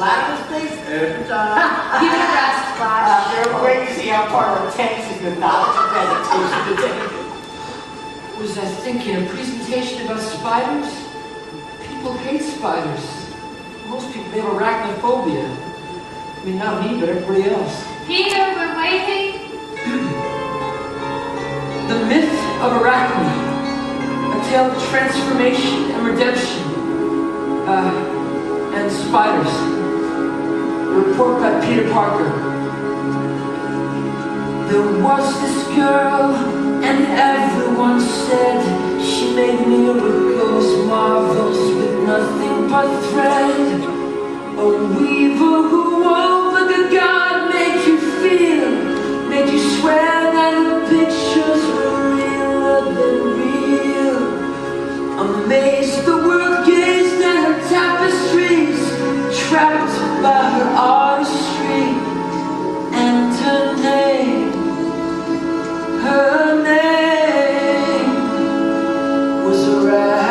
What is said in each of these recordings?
Ladder's face? Give it a rest, Flash. They're waiting to see how far it takes in the knowledge of meditation today. Was I thinking a presentation about spiders? People hate spiders. Most people have arachnophobia. I mean, not me, but everybody else. Peter, we're waiting. The myth of Arachne, a tale of transformation and redemption, and spiders. A report by Peter Parker. There was this girl, and everyone said she made miracles, marvels with nothing but thread. A weaver who wove like a god, made you feel, made you swear that her pictures were realer than real. Amazed, the world gazed at her tapestries, trapped by her artistry, and her name was Arachne.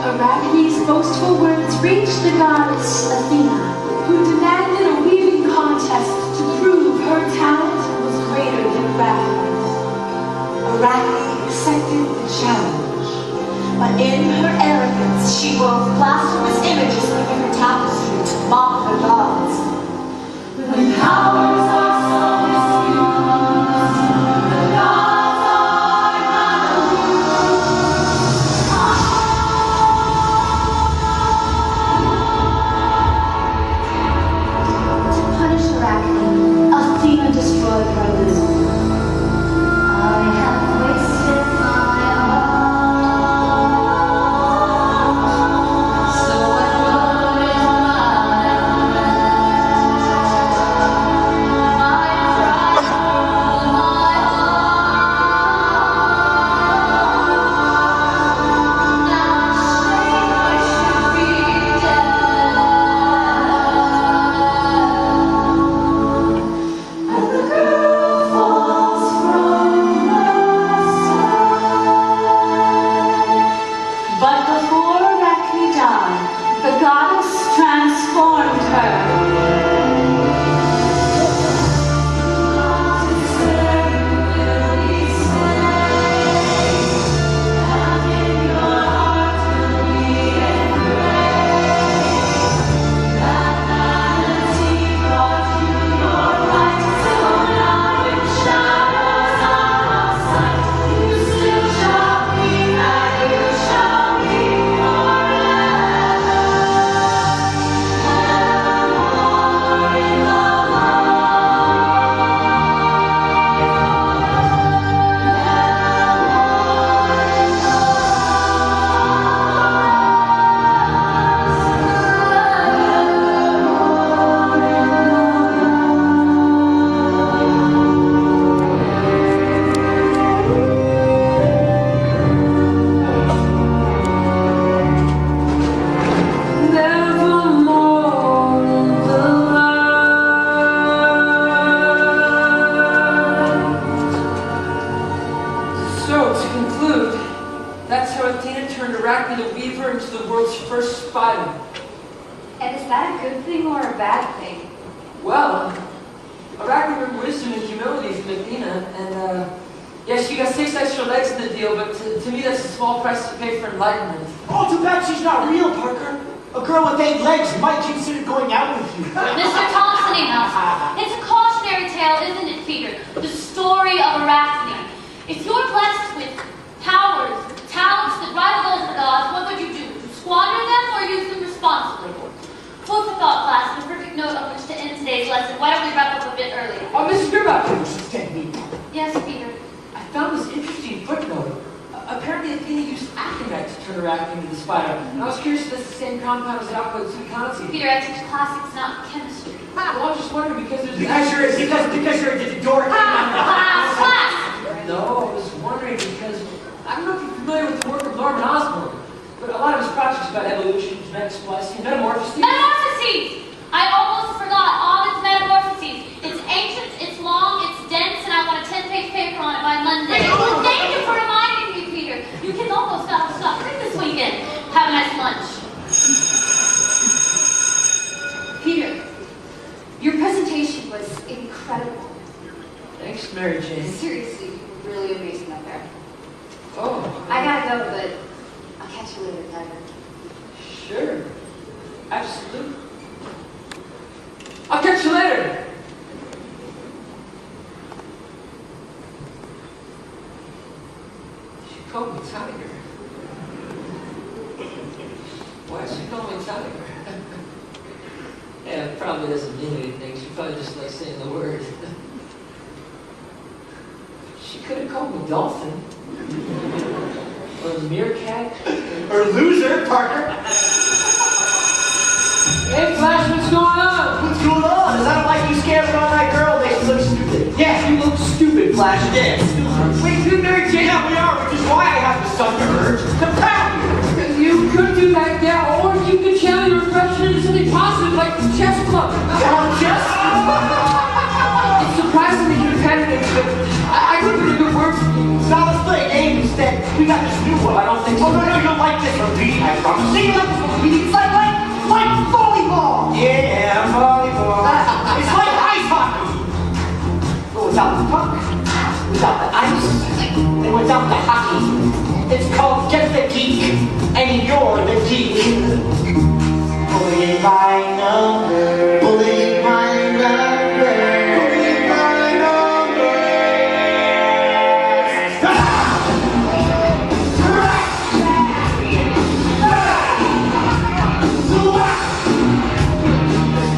Arachne's boastful words reached the goddess Athena, who demanded a weaving contest to prove her talent was greater than Arachne's. Arachne accepted the challenge, but in her arrogance she wove blasphemous images within her tapestry to mock the gods. When powers are so misused, the gods are not Athena destroyed her loom. I have wasted my heart. So when spider. And is that a good thing or a bad thing? Well, Arachne learned wisdom and humility from Athena, and yeah, she got 6 extra legs in the deal, but to me that's a small price to pay for enlightenment. Oh, too bad she's not real, Parker. A girl with 8 legs might consider going out with you. Mr. Thompson, it's a cautionary tale, isn't it, Peter? The story of Arachne. If you're blessed with powers, talents that rival those of the gods, what would you do? Squander them or use them responsibly? Food for thought, class, and a perfect note on which to end today's lesson. Why don't we wrap up a bit earlier? Oh, Mrs. Gribauer, Yes, Peter. I found this interesting footnote. Apparently Athena used aconite to turn Arachne into the spider. And I was curious if that's the same compound as alcohol gluconate. Peter, I teach classics, not chemistry. Well, I'm just wondering because there's... Because you're a dork. Class! No, I was wondering because... I don't know if you're familiar with the work of Norman Osborn, but a lot of his projects about evolution, genetic splicing, metamorphosis... Metamorphoses! I almost forgot Ovid's Metamorphoses. It's ancient, it's long, it's dense, and I want a 10-page paper on it by Monday. Thank you for reminding me, Peter. You can almost stop free this weekend. Have a nice lunch. Peter, your presentation was incredible. Thanks, Mary Jane. Seriously, really amazing up there. Oh. I gotta go, but I'll catch you later, Tiger. Sure. Absolutely. I'll catch you later. She called me Tiger. Why did she call me Tiger? Yeah, it probably doesn't mean anything. She probably just likes saying the word. She could have called me Dolphin. Or Meerkat. Or loser, Parker. Hey, Flash, what's going on? What's going on? Is that like you scamming on that girl? Makes you look stupid. Yeah, you look stupid, Flash. Yeah, stupid. Wait, you Mary Jane? Yeah, we are, which is why I have the sudden urge to pound you. You could do that, yeah, or you could channel your aggression into something positive like the chess club. Chess? It's surprisingly competitive, but I could put a good word for you. Now let's play a game instead. We got this new one. I don't think so. Oh, no, you'll like this one, Pete. I promise. See, you like this one, Pete. It's like volleyball. Yeah, volleyball. It's like ice hockey. But without the puck, without the ice, and without the hockey. It's called Get the Geek, and you're the geek. Bully my number. Bully my number. Bully my number.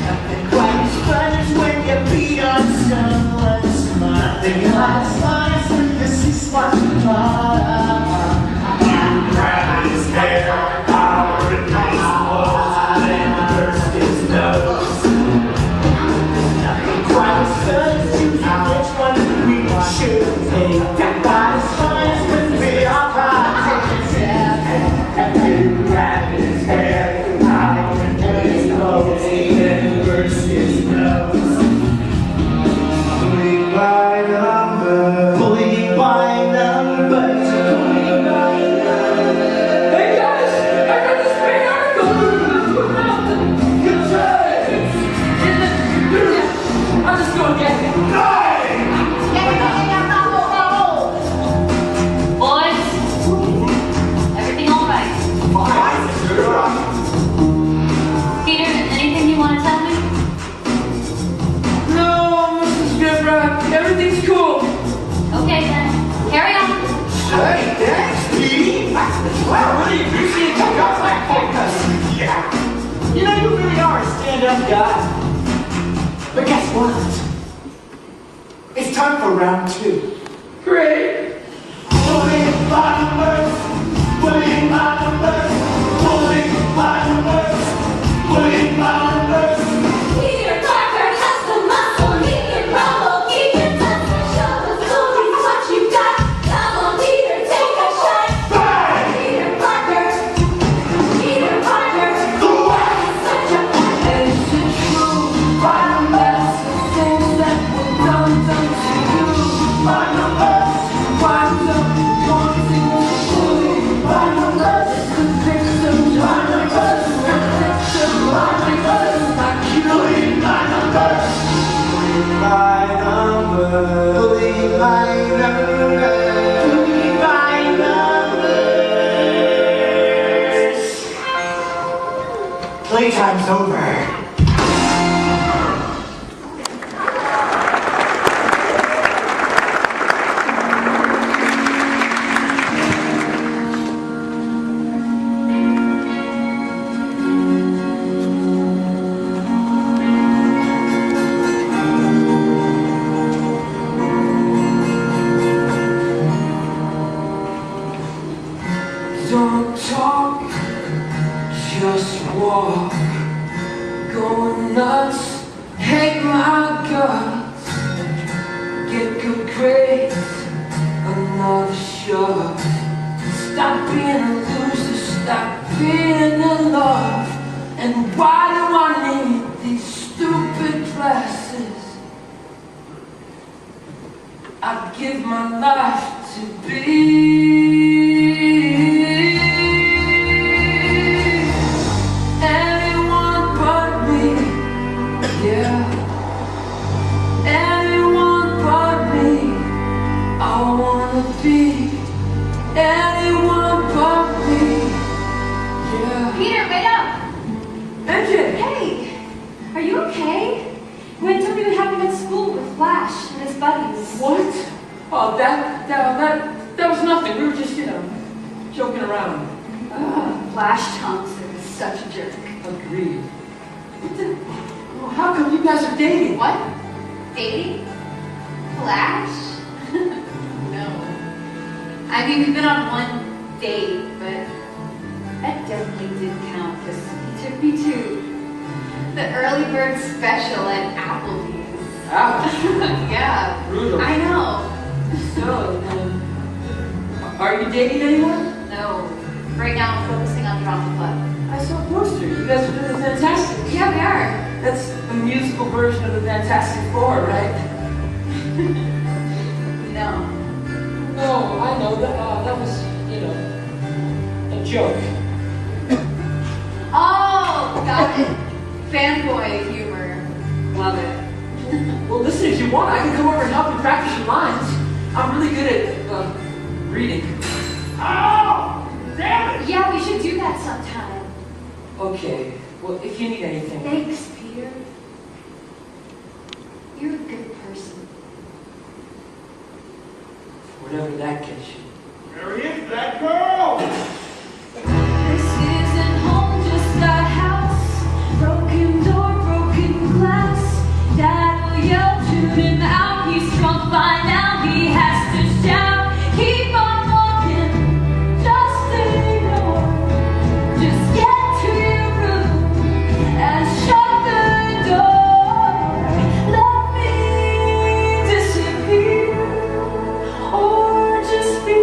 Nothing quite as fun as when you beat on someone's mind. Nothing quite as fun as when you see smart love. Grab his hair, power in his clothes, and burst his nose. Nothing quite as fun as choosing which one we should take. Nothing quite as fun as when we are And grab his hair, power in his clothes, and burst his nose. Bully by number. Bully by number. Hey guys, I got this great article. Good job. I'll just go and get it. Boys, everything all right? Peter, anything you want to tell me? No, Mrs. Gribauer, everything's cool. Okay then, carry on. Hey, thanks, Pete. Wow, really appreciate you got my focus. Yeah. You know, you really are a stand-up guy. But guess what? It's time for round 2. Great. Bullying by numbers. Bullying by numbers. Bullying by numbers. Bullying by numbers. Peter Parker has the muscle, he can rumble, he can touch the show, the story's what you got. Come on, Peter, take a shot. Peter Parker, Peter Parker, he's such a And is it true? That's the things that were done to you. By numbers. Why don't you want to bully? By numbers. Playtime's over. Don't talk, just walk. Go nuts, hate my guts. Get good grades, another shot. Stop being a loser, stop being in love. And why do I need these stupid glasses? I'd give my life to be anyone but me, yeah. Anyone but me, I wanna be anyone but me, yeah. Peter, wait up! MJ! Hey! Are you okay? When something would happen at school with Flash and his buddies. What? Oh, that was nothing. We were just, joking around. Flash Thompson is such a jerk. Agreed. Well, how come you guys are dating? What? Dating? Flash? No. I mean, we've been on one date, but that definitely didn't count because he took me to the early bird special at Applebee's. Ouch. Yeah. Brutal. I know. So, are you dating anyone? No. Right now I'm focusing on Drama Club. I saw a poster. You guys are doing fantastic. Yeah, we are. That's a musical version of the Fantastic Four, right? No. No, I know. That was, a joke. Oh, got it. Fanboy humor. Love it. Well, listen, if you want, I can come over and help you practice your lines. I'm really good at, reading. Oh! Damn it! Yeah, we should do that sometime. Okay, well, if you need anything. Thanks, Peter. You're a good person. Whatever that gets you. Where is that girl? This isn't home, just a house. Broken door, broken glass. Dad will yell to him out. He's drunk by now. He has to shout. Keep on walking. Just ignore. Just get to your room and shut the door. Let me disappear or just be.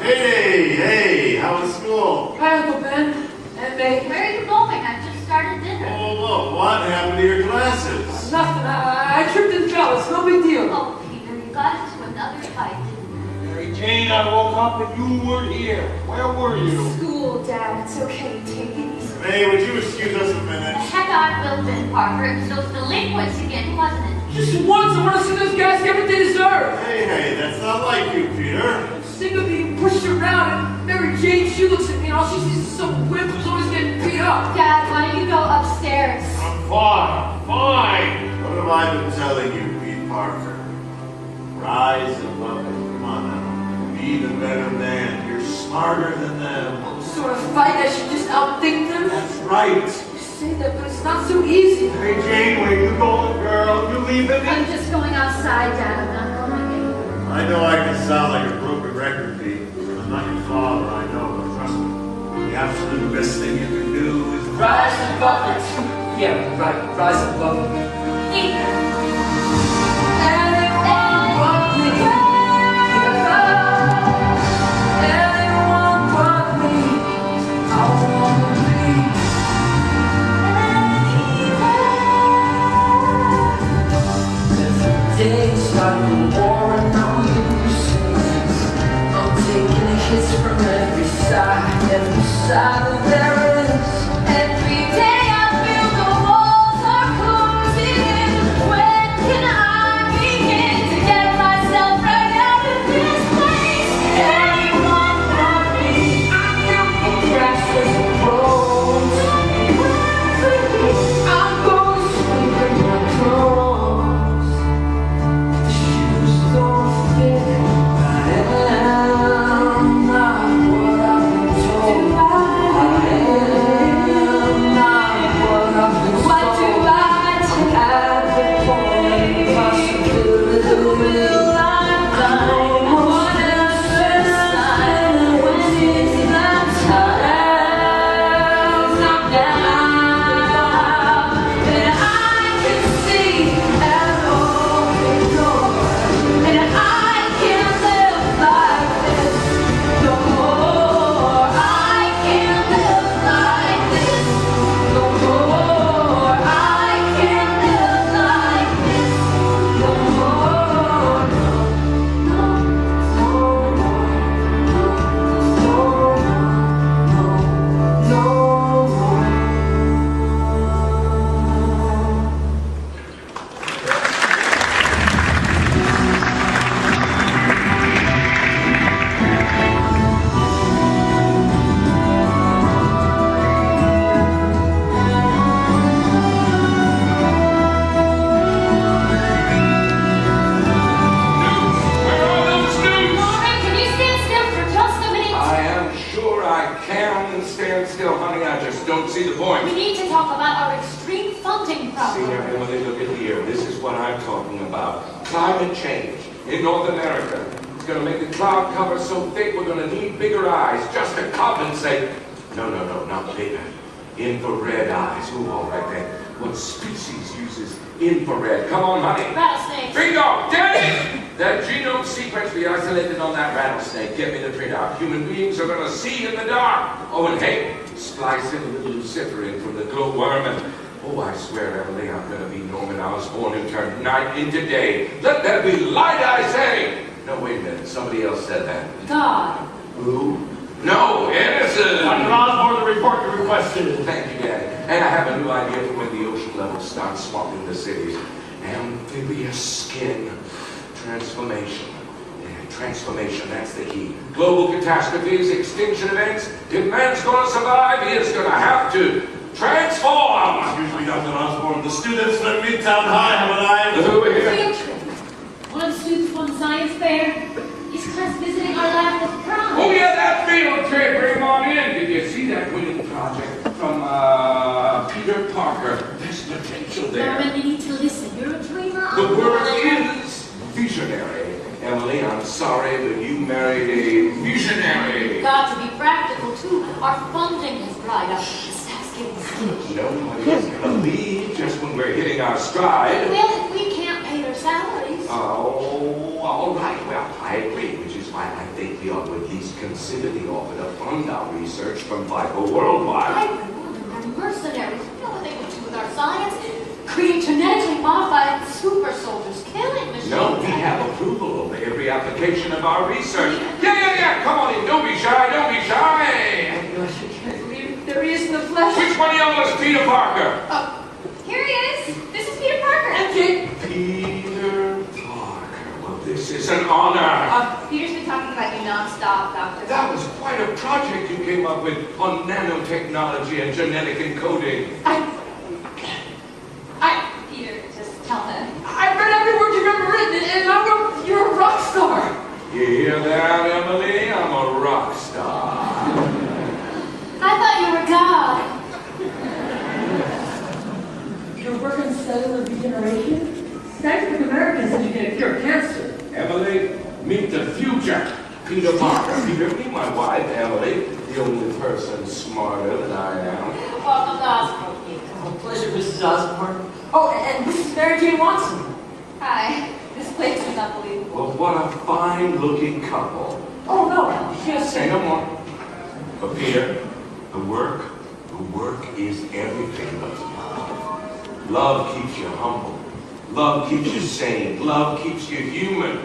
Hey, how was school? Hi, Uncle Ben. And May. Where are you going? I just started dinner. Oh, look, what happened to your glasses? Nothing. I tripped and fell. It's no big deal. Oh, Peter, you got into another fight. Mary Jane, I woke up and you weren't here. Where were you? School, Dad. It's okay. Take it easy. May, would you excuse us a The minute? heck I will, Ben Parker. It was those delinquents again, wasn't it? Just once, I want to see those guys get what they deserve. Hey, that's not like you, Peter. I'm sick of being pushed around, and Mary Jane, she looks at me, and all she sees is some whip who's always getting beat up. Dad, why don't you go upstairs? I'm fine. What have I been telling you, Pete Parker? Rise above it. Come on now. Be the better man. You're smarter than them. Sort of fight, I should just outthink them. That's right. You say that, but it's not so easy. Mary Jane, where you going, girl? You leaving I'm me? just going outside, Dad. I'm not going anywhere. I know I can sound like a broken record, Pete. I'm not your father, I know, but trust me. The absolute best thing you can do is Rise above it. Yeah, right, rise above it. Peter. Anyone but me. Anyone but me. I wanna be. Every day's like a war and I'm losing. I'm taking hits from every side, every side. outside of Paris. Every day I feel the walls are closing in. When can I begin to get myself right out of this place? Anyone but me. I count the grasses and roads. I'm going to sleep in my clothes. The shoes don't fit. I am not what I've been told. I am not what I've been told. What do I do? At the point of possibility. Will I find what else is mine? When is that time? Not now. And I can see an open door. And I can't live like this no more. I can't live like this no more. I can't live like this no more. Where are those news? Norman, can you stand still for just a minute? I am sure I can stand still, honey. I just don't see the We point. need to talk about our extreme funding See problem. now, Emily, look at here. This is what I'm talking about. Climate change in North America. It's going to make the cloud cover so thick we're going to need bigger eyes just to compensate. No, not bigger. Infrared eyes. Ooh, all right then. What species uses infrared? Come on, honey. Rattlesnakes. Bingo! Daddy! That genome sequence we isolated on that rattlesnake. Get me the printout. Human beings are going to see in the dark. Oh, and hey, splice in a little luciferin from the glowworm and... Oh, I swear, Emily, I'm going to be Norman Osborn who turned night into day. Let there be light, I say! No, wait a minute. Somebody else said that. God. Who? No, Edison! Dr. Osborne, the report you requested. Thank you, Daddy. And I have a new idea for when the ocean level starts swamping the cities. Amphibious skin. Transformation. Yeah, transformation, that's the key. Global catastrophes, extinction events. If man's going to survive, he is going to have to transform. Excuse me, Dr. Osborne. The students from Midtown High have arrived. Who are here? Field trip. One of the students won the science fair. His class visiting our lab with prom. Oh, yeah, that field trip. Bring him on in. Did you see that winning project from Peter Parker? There's potential there. Norman, you need to listen. You're a dreamer. The word is visionary. Emily, I'm sorry, but you married a visionary. We've got to be practical, too. Our funding has dried up. The staff's getting skinny. Nobody's gonna leave just when we're hitting our stride. Well, if we can't pay their salaries. Oh, all right. Well, I agree, which is why I think we ought to at least consider the offer to fund our research from FICO Worldwide. I remember they're mercenaries. You know what they would do with our science? Create genetically modified super soldiers, killing machines. No, we have approval over every application of our research. Yeah. Come on in. Don't be shy. Don't be shy. Gosh, I can't believe it. There he is in the flesh. Which one of y'all is Peter Parker? Here he is. This is Peter Parker. Peter Parker. Well, this is an honor. Peter's been talking about you nonstop, Doctor. That was quite a project you came up with on nanotechnology and genetic encoding. Peter, just tell him. I read every word you've ever written, and you're a rock star. You hear that, Emily? I'm a rock star. I thought you were God. Your work in cellular regeneration? Scientific American says you can cure cancer. Emily, meet the future. Peter Parker. Peter, meet my wife, Emily, the only person smarter than I am. Welcome to Osborne, Peter. Oh, pleasure, Mrs. Osborne. Oh, and this is Mary Jane Watson. Hi. This place is unbelievable. Well, what a fine-looking couple. Oh, no, yes. Say no more. But Peter, the work is everything. Love keeps you humble. Love keeps you sane. Love keeps you human.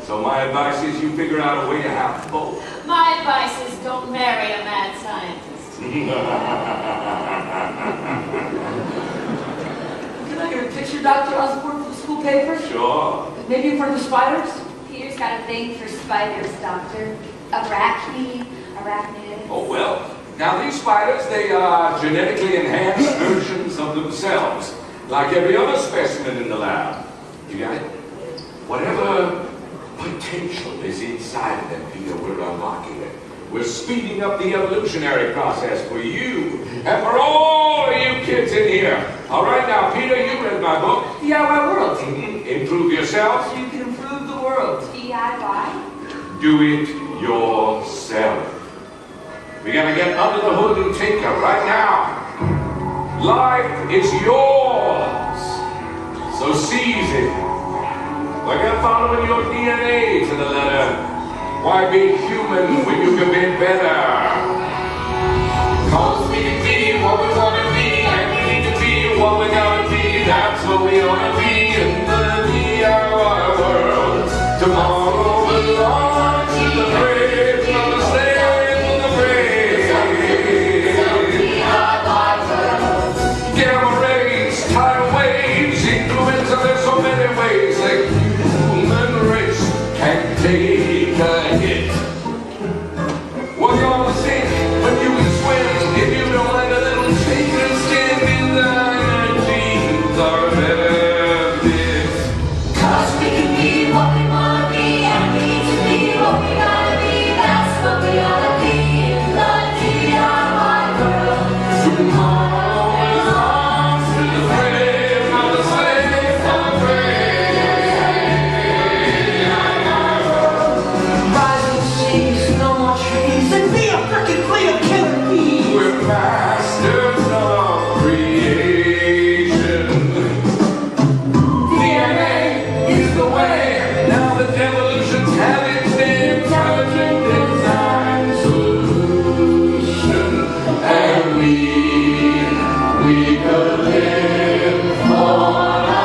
So my advice is you figure out a way to have both. My advice is don't marry a mad scientist. Can I get a picture, Dr. Osborne, for the school paper? Sure. Maybe in front of the spiders? Peter's got a thing for spiders, Doctor. Arachnid. Oh, well. Now, these spiders, they are genetically enhanced versions of themselves, like every other specimen in the lab. You got it? Whatever potential is inside of them, Peter, we're unlocking it. We're speeding up the evolutionary process for you and for all of you kids in here. All right, now, Peter, you read my book. DIY World. Improve yourself. So you can improve the world. DIY? Do it yourself. We gotta get under the hood and tinker right now. Life is yours, so seize it. Like I'm following your DNA to the letter. Why be human when you can be better? Cause we can be what we wanna be, and we need to be what we gotta be. That's what we wanna be in the DIY world. Tomorrow belongs to the brave, not the slave of the brave. Gamma rays, tidal waves, influenza, there's so many ways the human race can take a hit. What you gonna sink when you can swim if you don't like a little change and skin in the jeans are better fit. Cause we can be what we wanna be, and we need to be what we gotta be. That's what we ought to be in the DIY world. Tomorrow belongs to the Brave, not the slave of the brave. rising seas, no more trees. Then be a frickin' fleet of killer bees. We're masters of creation. DNA is the way. Now that evolution's had its intelligent design solution, and we could live on a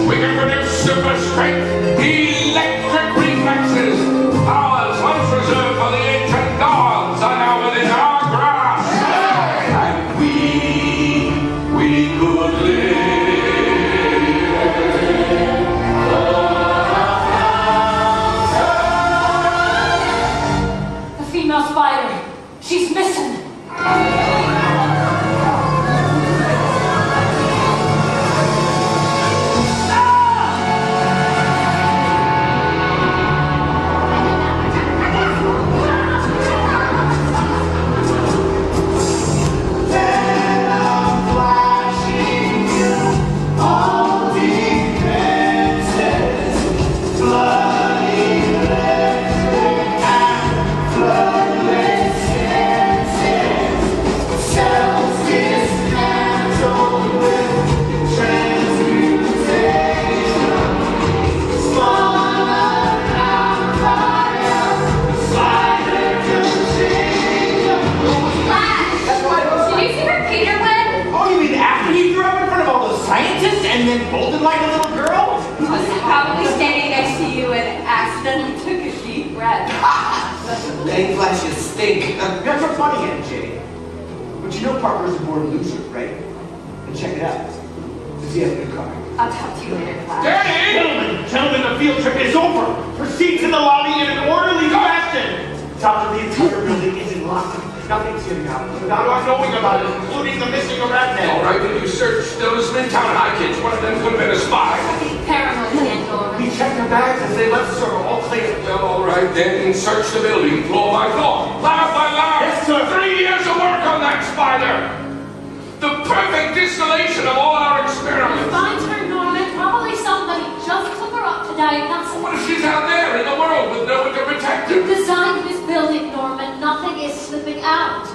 we can produce super strength, electric reflexes, powers once reserved for the ancient gods are now within our grasp. And we could live. The female spider. She's missing. Then I'm flashing you all defenses, bloody electric and bloodless senses, cells dismantled with transmutation, spun around by a spider contagion. That's why I was Did you see where Peter went? Oh, you mean after he threw up in front of all those scientists and then bolted like a little girl? He was probably standing next to you and accidentally took a deep breath. Egg flashes stink. That's what's funny, MJ. But you know Parker's a born loser, right? And check it out. Does he have a good car? I'll talk to you later, Flash. Gentlemen, the field trip is over. Proceed to the lobby in an orderly fashion. Doctor, the entire building is in lockdown. Nothing's getting out without our knowing about it, including the missing arachnid. All right, then you search those Midtown High kids. One of them could have been a spy. Paranoid again, Norman. We checked their bags and they left, sir. All clear. Well, all right, then search the building floor by floor, lab by lab. Yes, sir. 3 years of work on that spider. The perfect distillation of all our experiments. Find her, Norman. Probably somebody just took her up to diagnosis. What if she's out there in the world with no one to protect her? You designed this building, Norman. Nothing is slipping out.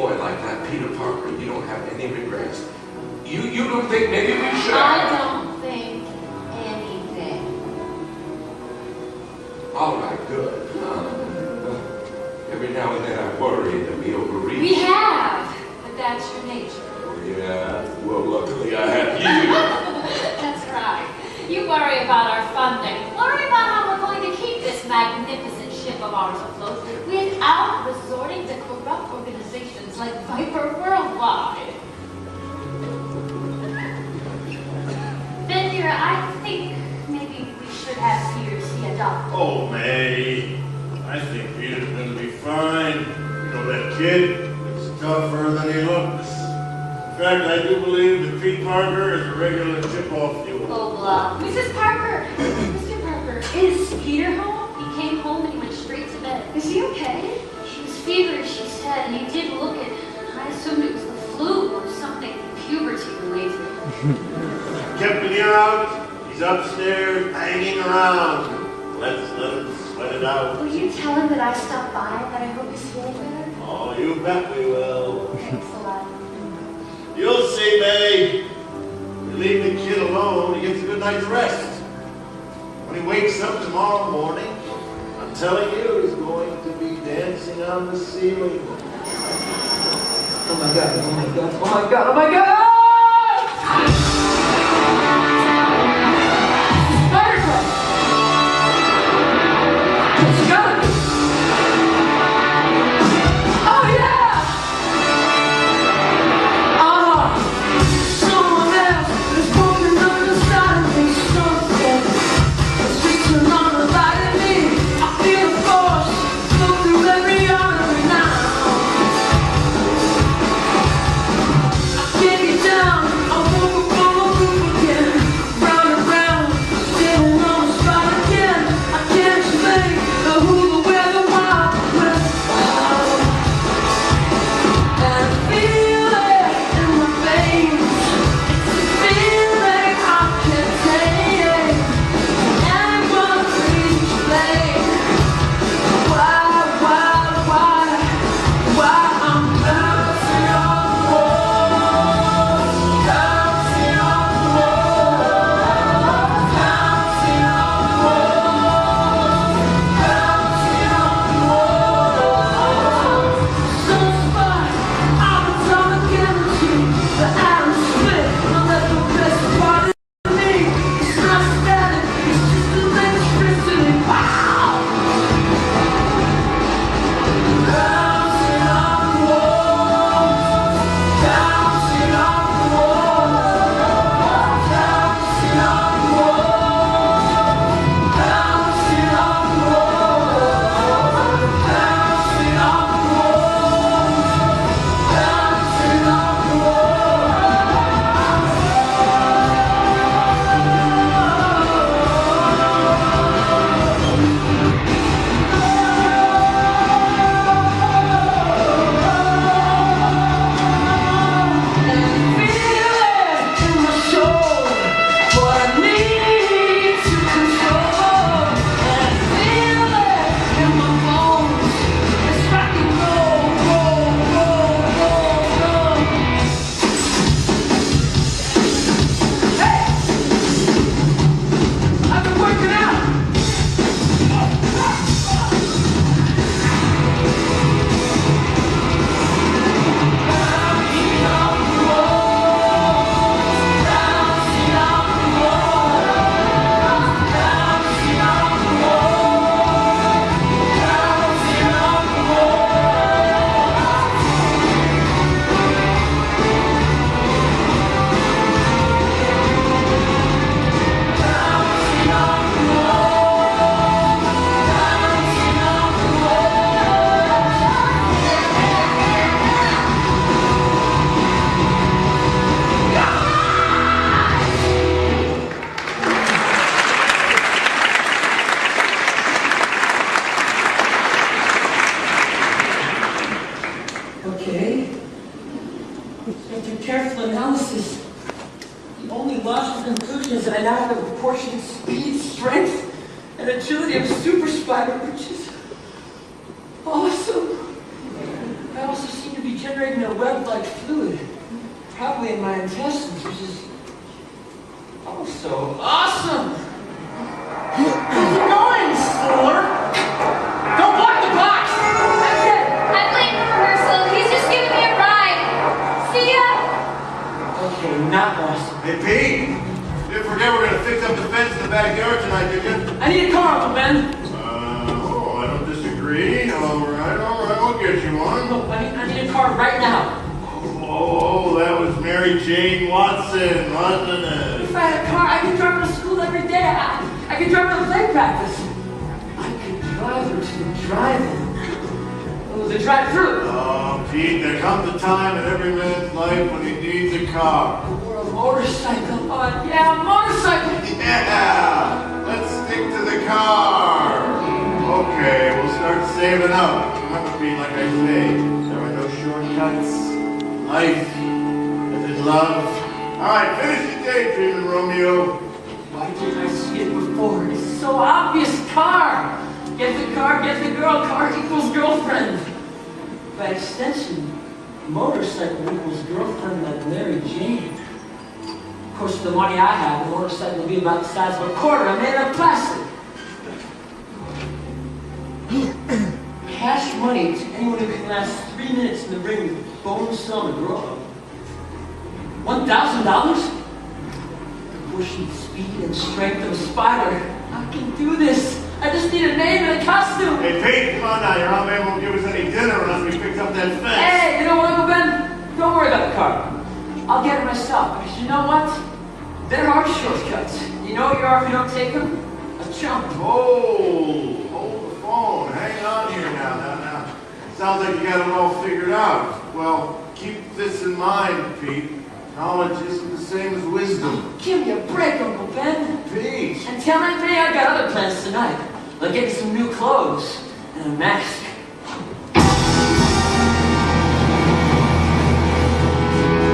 boy like that, Peter Parker, you don't have any regrets. You don't think maybe we should I don't think anything. All right, good. Every now and then I worry that we overreach. We have, but that's your nature. Yeah, well, luckily I have you. That's right. You worry about our funding. Worry about how we're going to keep this magnificent ship of ours afloat without resorting to corrupt organizations like Viper Worldwide. Bender, I think maybe we should have Peter see a doctor. Oh, May. I think Peter's gonna be fine. You know, that kid is tougher than he looks. In fact, I do believe that Pete Parker is a regular chip-off fuel. Oh, blah. Mrs. Parker! Mr. Parker, is Peter home? He came home and he went straight to bed. Is he okay? He was feverish, she said, and he did look it. I assumed it was the flu or something puberty-related. Kept an ear out. He's upstairs, hanging around. Let's let him sweat it out. Will you tell him that I stopped by, that I hope he's feeling better? Oh, you bet we will. Thanks a lot. You'll see, May. You leave the kid alone, he gets a good night's rest. When he wakes up tomorrow morning, I'm telling you, he's going to be dancing on the ceiling. Oh my god, oh my god, oh my god, oh my god! Spider-Cop! It's got it! Oh yeah! Someone else is walking up inside of me, something. It's just another light in me. I feel the force flow through every artery now. Get me down, I won't go from a roof again. Round and round, standing on the spot again. I can't explain the who, the where, the why, when, and I feel it in my veins. It's a feeling I can't take. Anyone please explain why I'm bouncing on the wall. Bouncing on the wall, bouncing on the wall, bouncing on the wall. Some spot, atomic energy, the atom split, I'll let the best part of me. It's not static, it's just electricity. Wow! Bouncing on the wall, bouncing on the wall, bouncing on the wall, bouncing on the wall, bouncing on the I've been working out. Okay. After careful analysis, the only logical conclusion is that I now have a proportionate speed, strength, and agility of a super spider, which is awesome. I also seem to be generating a web-like fluid, probably in my intestines, which is oh so awesome. Keep going, sport! Don't block the box! That's it. I'm late for rehearsal. He's just giving me a ride. See ya. Okay, not awesome. Hey, Pete! You didn't forget we're gonna fix up the fence in the backyard tonight, did you? I need a car, Uncle Ben. I don't disagree. All right, we'll get you one. Look, I need a car right now. Oh, that was Mary Jane Watson, wasn't it? If I had a car, I could drive her to school every day. I could drive her to play practice. I could drive her to the drive-in. Oh, the drive-through. Oh, Pete, there comes a time in every man's life when he needs a car. Or a motorcycle. Oh, yeah, a motorcycle. Yeah! Let's stick to the car. Okay, we'll start saving up. Remember, Pete, like I say, there are no shortcuts. Life, if it's love. All right, finish your daydreaming, Romeo. Why didn't I see it before? It's so obvious. Car. Get the car, get the girl. Car equals girlfriend. By extension, motorcycle equals girlfriend like Mary Jane. Of course, with the money I have, the motorcycle will be about the size of a quarter. I made it of plastic. Cash money to anyone who can last 3 minutes in the ring with Bonesaw McGraw. $1,000? Proportionate speed and strength of a spider. I can do this. I just need a name and a costume. Hey, Pete, come on now. Your aunt man won't give us any dinner unless we fix up that fence. Hey, you know what, Uncle Ben? Don't worry about the car. I'll get it myself, because you know what? There are shortcuts. You know what you are if you don't take them? A chump. Oh, hold the phone. Hang on here now. Sounds like you got it all figured out. Well, keep this in mind, Pete. Knowledge isn't the same as wisdom. Give me a break, Uncle Ben. Pete! And tell Aunt May I got other plans tonight. Like getting some new clothes and a mask.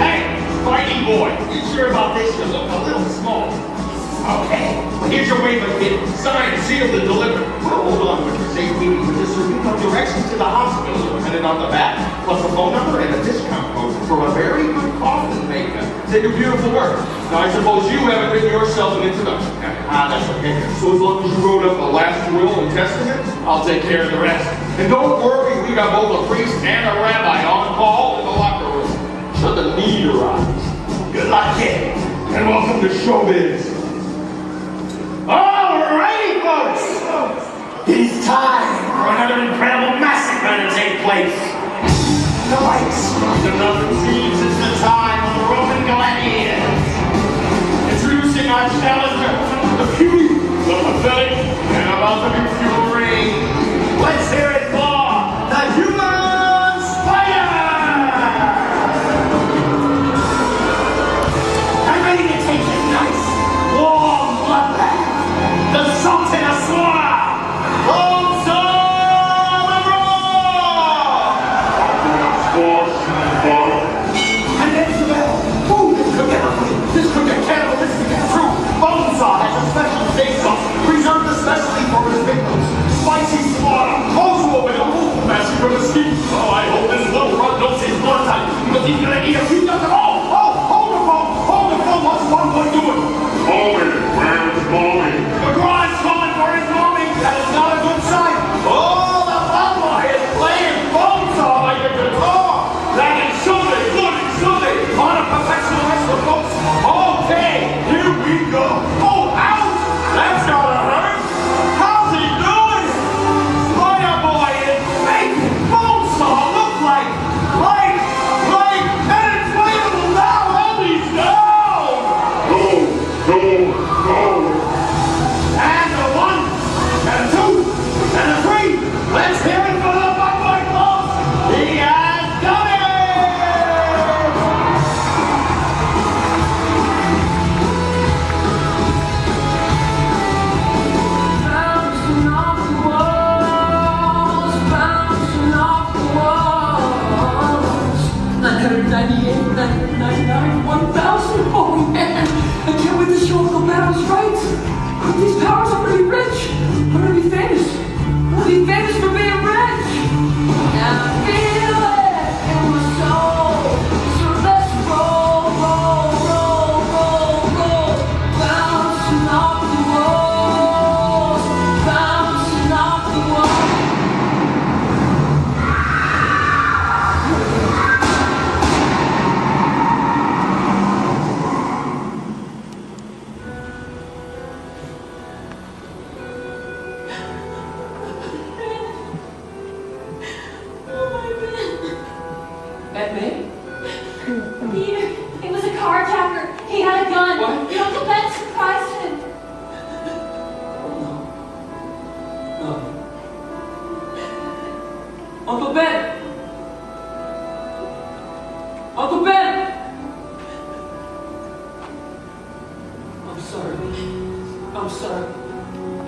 Hey, fighting boy, you sure about this? You look a little small. Okay, well, here's your waiver, kid. Signed, sealed, and delivered. Well, hold on with your safety with this. You know directions to the hospital printed on the back, plus a phone number and a discount code for a very good coffee maker. Say your beautiful work. Now, I suppose you haven't written yourself an introduction. That's okay. So as long as you wrote up a last will and testament, I'll take care of the rest. And don't worry, we got both a priest and a rabbi on call in the locker room. Should the need arise. Good luck, kid. And welcome to showbiz. Alrighty, folks! It is time for another incredible massacre to take place. The lights have not seen since the time of the Roman gladiators. Introducing our challenger, the beauty, the pathetic, and about to be fury. Let's hear it for the Human Spider! I'm ready to take this nice, warm bloodbath. The Sultan of Slaughter! Bonesaw McGraw! And there's the bell. Ooh, this could get cannibalistic and true. Bonesaw has a special steak sauce, preserved especially for his victims. Spicy slaughter, also open a wolf massacre mesquite. Oh, I hope this little runt knows his blood type, because he's gonna eat a few dozen. Oh, hold the phone, what's one boy doing? Mommy, where's Mommy? McGraw is calling for his mommy. That is not a good sign. Oh, the mama is playing Bonesaw like a guitar. That is Sunday, bloody Sunday, on a professional wrestler, folks. Okay, here we go. Oh, ouch! That's gotta hurt. How's he doing? Spider Boy is making Bonesaw look like an inflatable now. And he's down. Go. And a 1, and a 2, and a 3. Let's hear it for the Bug Boy, folks. He has done it! Bouncing off the walls, bouncing off the walls. 998, 999, 1,000. Oh man, I can't wait to show Uncle Ben I was right. With these powers, I'm gonna be rich. I'm gonna be famous. I'm gonna be famous for being rich. And I feel it in my soul. Uncle Ben! I'm sorry. I'm sorry.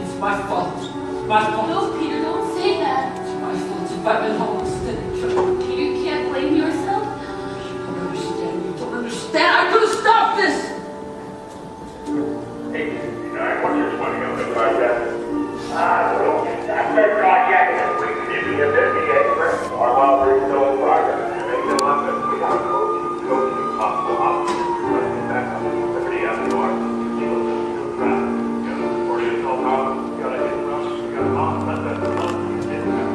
It's my fault. My fault. No, Peter, don't say that. It's my fault if I've been home instead of Peter, you can't blame yourself. You don't understand. You don't understand. I could have stopped this! Hey, what's your 20 on the project? Well, that's their project this week. If you have 58, or while we're still in progress, you make them up and we have to go to possible options. But that's pretty up north. People just do crap. You know, or you know how you gotta hit rush, you gotta not let that run. You didn't have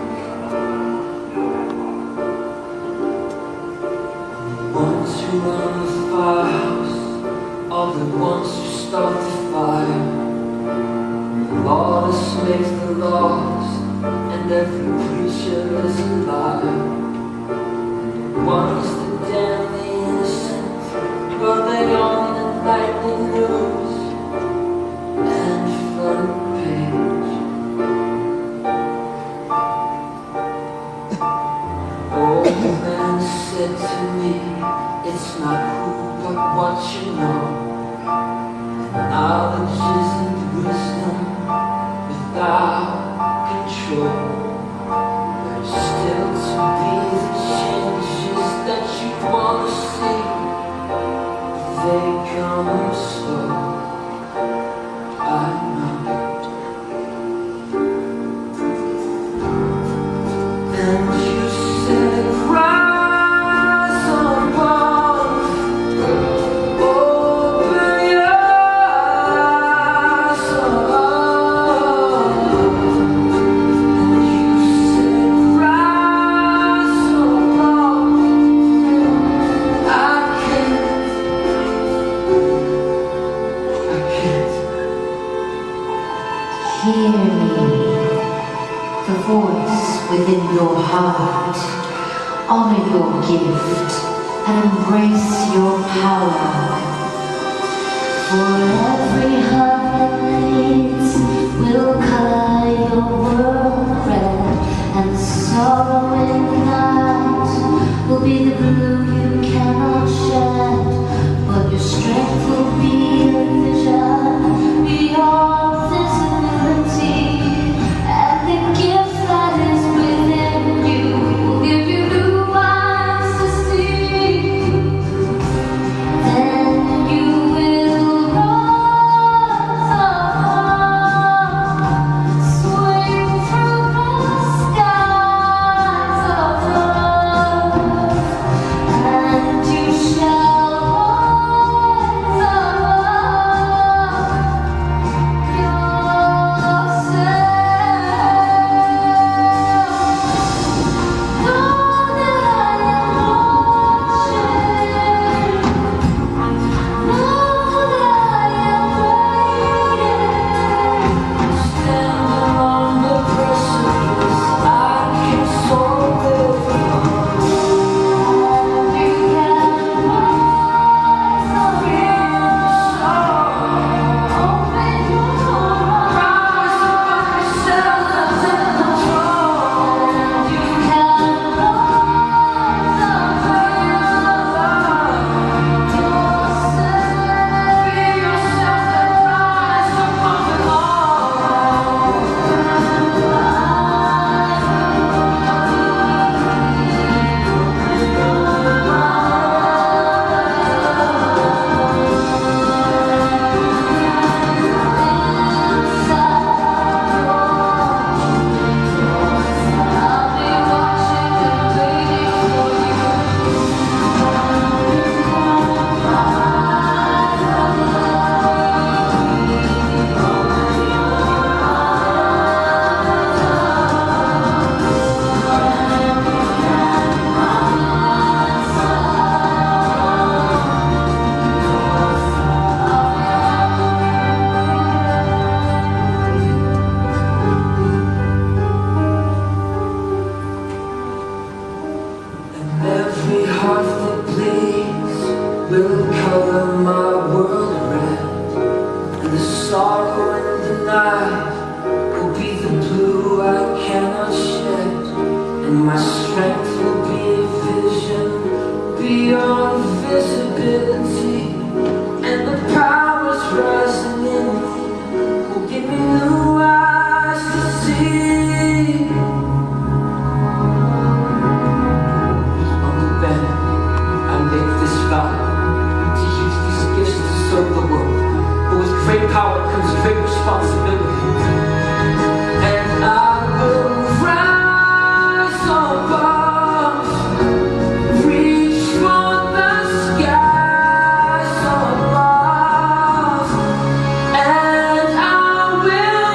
Ones who run the firehouse are the ones who start the fire. Lawless makes the laws, and every preacher is a liar. One's the damn the innocent, but they on the nightly news and front page. Old man said to me, it's not who but what you know. Knowledge isn't wisdom without control. There's still to be the changes that you want to see. They come slow, I know. And you said rise above. Open your eyes above. And you said rise above. I can't. Hear me, the voice within your heart. Honor your gift and embrace your power. For every heart that leads will color your world red, and the sorrow in the night will be the blue you cannot shed. But your strength will be a vision beyond visibility, and the gift that is within you will give you new eyes to see. Then you will rise above, swing through the skies above, and you shall rise above yourself. Know that I am watching. Know that I am waiting. Standing on the precipice, I can solve everyone. You can rise above. Open your eyes. You can every heart that bleeds will color my world red, and the sorrow in the night will be the blue I cannot shed, and my strength will be a vision beyond invisibility and the powers rising in me will give me new eyes to see. On the bed, I make this vow to use these gifts to serve the world, but with great power comes great responsibility. And I will rise above, reach for the skies above, and I will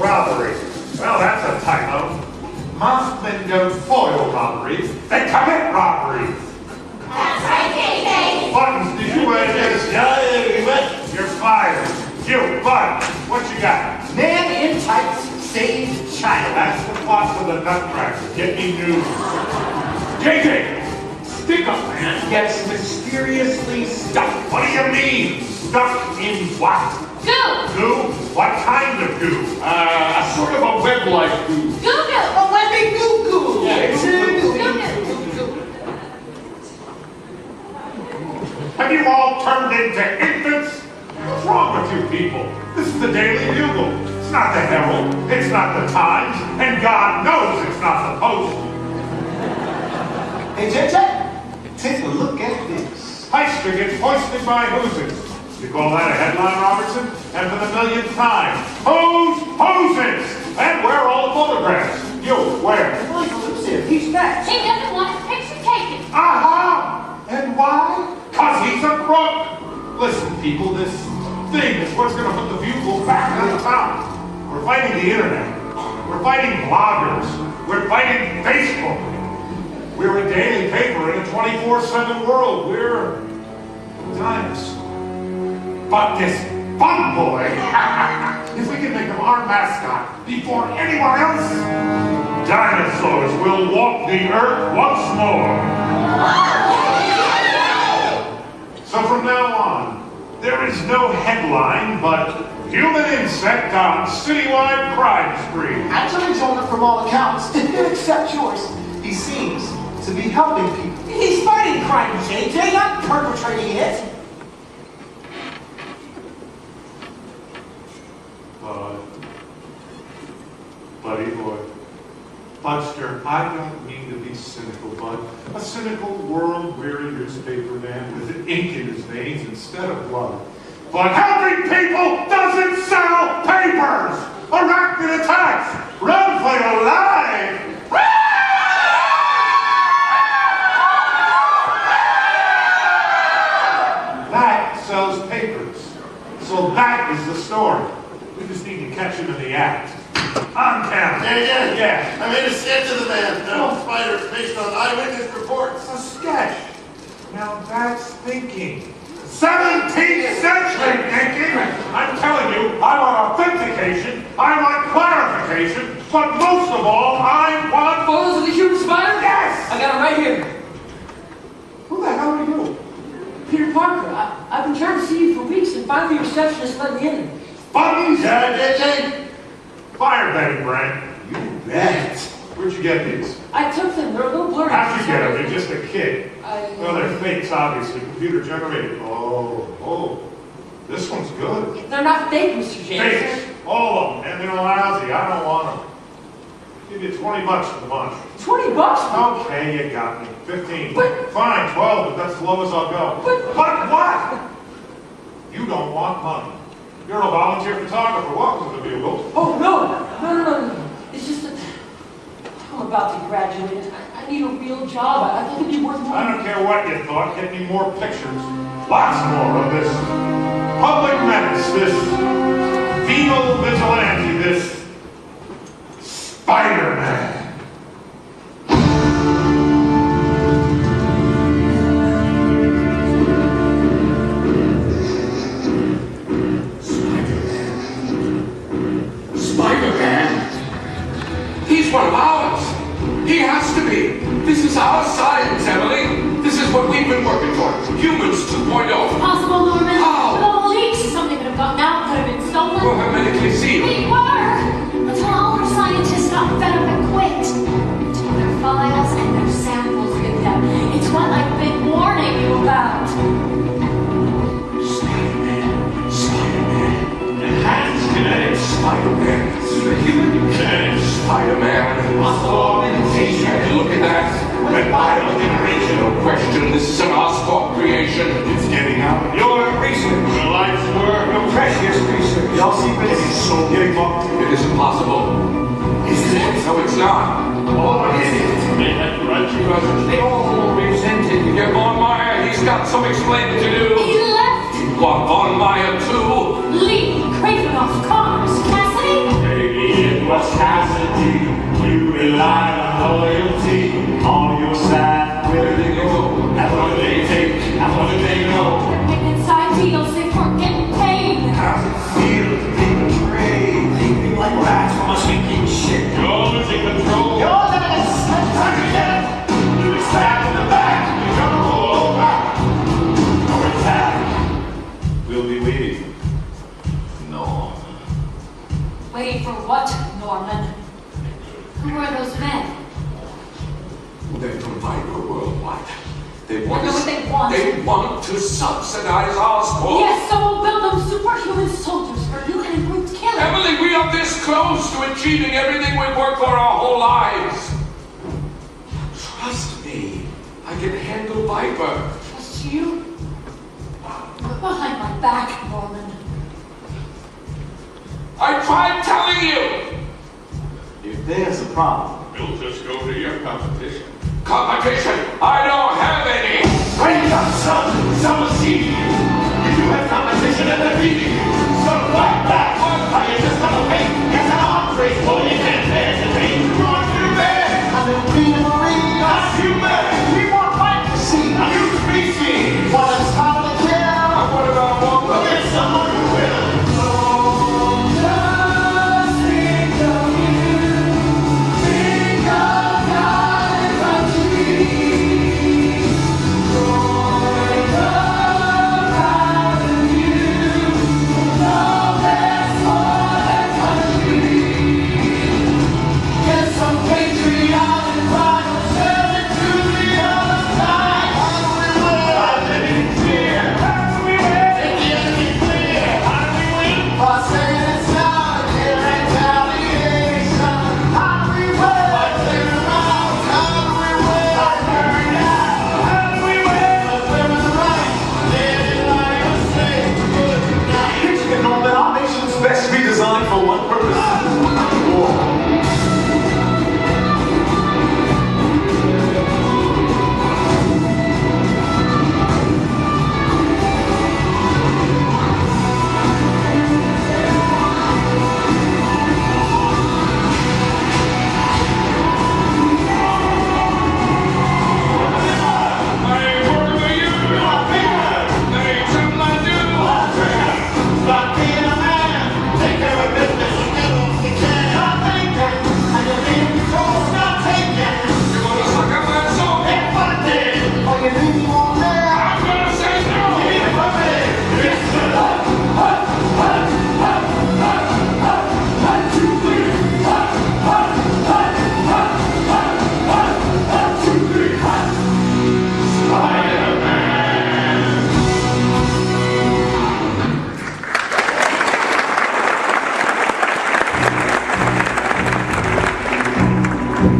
robbery. Well, that's a typo. Mothman don't foil robberies. They commit robberies. That's right, David. Buttons, did you write this? Yeah, You're fired. You, Buttons, what you got? Man in tights saved child. That's the cost of the Nutcracker. Get me news. JJ! Stick up, man. Gets mysteriously stuck. What do you mean? Stuck in what? Goo! Goo? What kind of goo? A sort of a web-like goo. Goo goo! A webbing goo-goo. Yeah, It's a Goo goo-goo. goo! Have you all turned into infants? What's wrong with you people? This is the Daily Bugle. It's not the Herald. It's not the Times. And God knows it's not the Post. Hey, JJ, take a look at this. Heister gets hoisted by Hoosiers. You call that a headline, Robertson? And for the millionth time, who's Hoosiers? And where are all the photographs? You, where? Michael Lucian, he's next. He doesn't want his picture taken. Aha! And why? 'Cause he's a crook! Listen, people, this thing is what's gonna put the Bugle back on the top. We're fighting the internet. We're fighting bloggers. We're fighting Facebook. We're a daily paper in a 24/7 world. We're dinosaurs. But this fun boy, if we can make him our mascot before anyone else, dinosaurs will walk the earth once more. So from now on, there is no headline but human insect on citywide crime spree. Actually, gentlemen, from all accounts, except yours, he seems to be helping people. He's fighting crime, JJ, not perpetrating it. Buddy boy. Buster, I don't mean to be cynical, but a cynical world-weary newspaper man with ink in his veins instead of blood. But helping people doesn't sell papers! Arachnid attacks! Run for your life! That sells papers. So that is the story. We just need to catch him in the act. On camera. Yeah. I made a sketch of the man. No spiders based on eyewitness reports. A sketch. Now that's thinking. 17th century thinking. I'm telling you, I want authentication, I want clarification, but most of all, I want Photos of the human spider? Yes! I got them right here. Who the hell are you? Peter Parker, I've been trying to see you for weeks, and finally the receptionist let me in. Buttons? Yeah, JJ? Fire betting, Brent. You bet. Where'd you get these? I took them, they're a little blurry. How'd you get them? You're just a kid. Well, I... they're fakes, obviously. Computer generated. Oh. This one's good. They're not fake, Mr. James. Fakes. All of them. And they're lousy. I don't want them. Give you $20 for the bunch. $20? Okay, you got me. 15. But- Fine, 12, but that's the lowest I'll go. But- what? You don't want money. You're a volunteer photographer. Welcome to the Bugle. Oh, no. It's just that I'm about to graduate. I need a real job. I think it'd be worth I more. don't care what you thought. Get me more pictures. Lots more of this public menace, this venal vigilante, this Spider-Man. Spider-Man? He's one of ours. He has to be. This is our science, Emily. This is what we've been working for. Humans 2.0. Possible, Norman. How? With all the leaks, something could have gotten out, could have been stolen. We're hermetically sealed. We were! Until all our scientists got fed up and quit. Took their files and their samples with them. It's what I've been warning you about. Spider-Man. Enhanced genetic Spider-Man. Superhuman genetic Spider-Man. Look at that. Red biodegeneration. No question, this is an Oscorp creation. It's getting out. Your research. Your life's work. Your precious research. Y'all see this? Getting bumped. It isn't possible. Is it? No, it's not. What is it? They all resented. You get Von Meyer, he's got some explaining to do. He left. What, Von Meyer too? Lee, Cravenhoff, Connors, Cassidy. Maybe it was Cassidy. You relied on loyalty on your side. Where did they go? And what do they take? And what do they know? And inside deals, they weren't getting paid. How's it feel to be betrayed? Leaving like rats from a sinking ship. goes mad. They're from Viper Worldwide. They want I know what they want. They want to subsidize Oscorp. Yes, so we'll build them superhuman soldiers for you and brute killing. Emily, we are this close to achieving everything we've worked for our whole lives. Trust me, I can handle Viper. Trust you? Behind my back, Norman. I tried telling you. If there's a problem, You'll just go to your competition. Competition? I don't have any. Wake up, son! Someone's seeing you! If you have competition and they're beating you, so fight back! Are you just gonna wait? It's an arms race, boy, you can't bear to be! Run to bed! I'm in the Marine. Not human! We want fight to see. A new species! What is time to kill? What about one? Look at someone who will! For one purpose. War.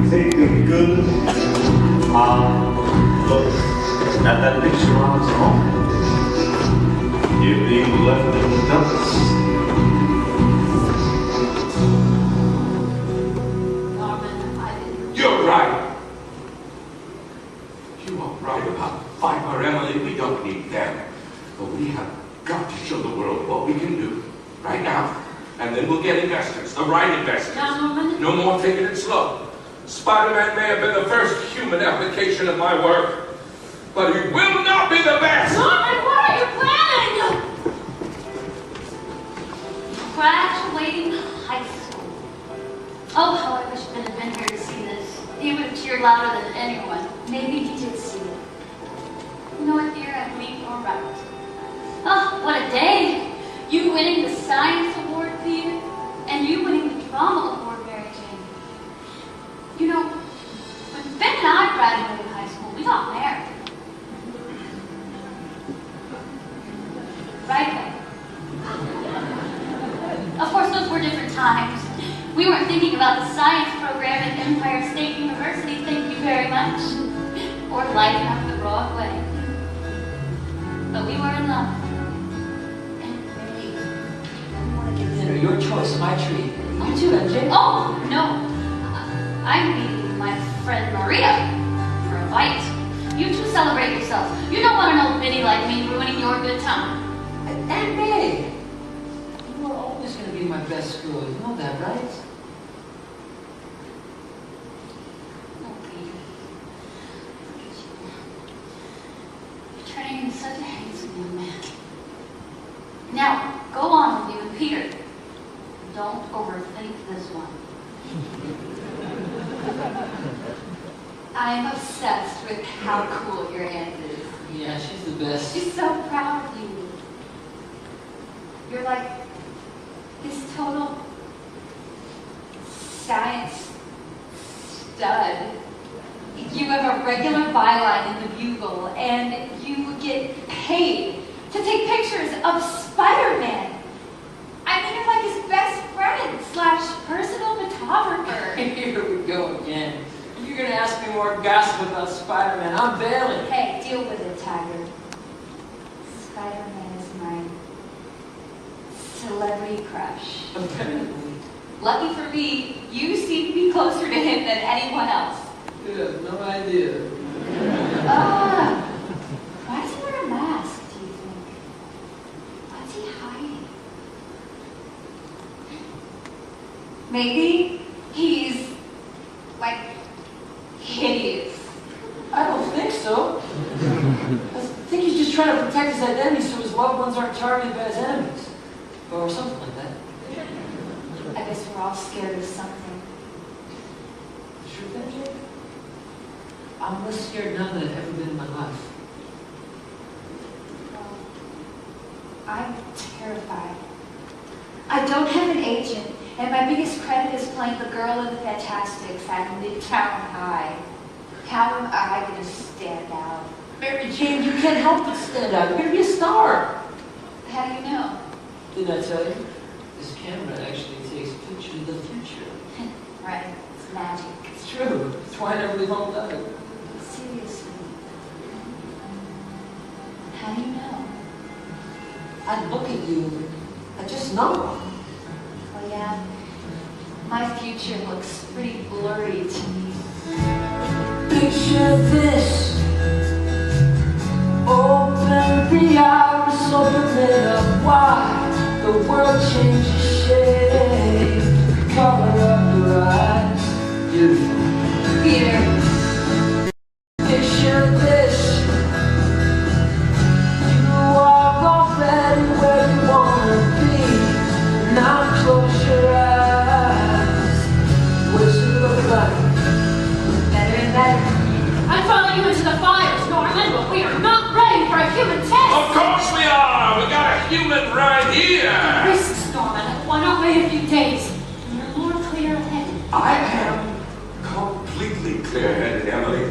Take a good hard look at that picture on its own. You're being left in the dust. Norman, I didn't. You're right. You are right about Viper, Emily. We don't need them. But we have got to show the world what we can do right now. And then we'll get investors, the right investors. Now, Norman. No more taking it slow. Spider-Man may have been the first human application of my work, but he will not be the best! Norman, what are you planning? Graduating high school. Oh, how I wish Ben had been here to see this. He would have cheered louder than anyone. Maybe he did see it. You know what, dear? I believe you're right. Oh, what a day! You winning the Science Award, Peter, and you winning the Drama Award, Mary Jane. You know, when Ben and I graduated high school, we got married. Right, Ben? Of course, those were different times. We weren't thinking about the science program at Empire State University, thank you very much. Or lighting up the Broadway. But we were in love. Your choice, my treat. You too, MJ. Oh, no. I'm meeting my friend Maria for a bite. You two celebrate yourselves. You don't want an old biddy like me ruining your good time. And May, you are always going to be my best girl. You know that, right? Oh, Peter. Look at you. You're turning into such a handsome young man. Now, go on with you and Peter. Don't overthink this one. I'm obsessed with how cool your aunt is. Yeah, she's the best. She's so proud of you. You're like this total science stud. You have a regular byline in the Bugle, and you get paid to take pictures of Spider-Man. I mean, you're like his best friend / personal photographer. Here we go again. You're gonna ask me more gossip about Spider-Man. I'm bailing. Hey, deal with it, Tiger. Spider-Man is my celebrity crush. Apparently. Lucky for me, you seem to be closer to him than anyone else. You have no idea. Why does he wear a mask, do you think? What's he hiding? Maybe he's, like, hideous. I don't think so. I think he's just trying to protect his identity so his loved ones aren't targeted by his enemies. Or something like that. I guess we're all scared of something. Sure thing, Jake? I'm less scared now than I've ever been in my life. Well, I'm terrified. I don't have an agent, and my biggest credit is playing the girl in the Fantastics at Midtown High. How am I going to stand out? Mary Jane, you can't help but stand out. You're going to be a star. How do you know? Didn't I tell you? This camera actually takes pictures of the future. Right, it's magic. It's true. That's why I never leave home without it. Seriously. How do you know? I look at you, I just know. Well, yeah, my future looks pretty blurry to me. Picture this. Open the iris, open it up wide. The world changes shape. The color of your eyes. Beautiful. Peter. Picture this. You walk already where you wanna be. Now close your eyes. What does it look like? Better and better. I'm following you into the fires, Norman, but we are not ready for a human test! Of course we are! We got a human right here! Risks, Norman. Why not wait a few days? You're more clear-headed. I am completely clear-headed, Emily.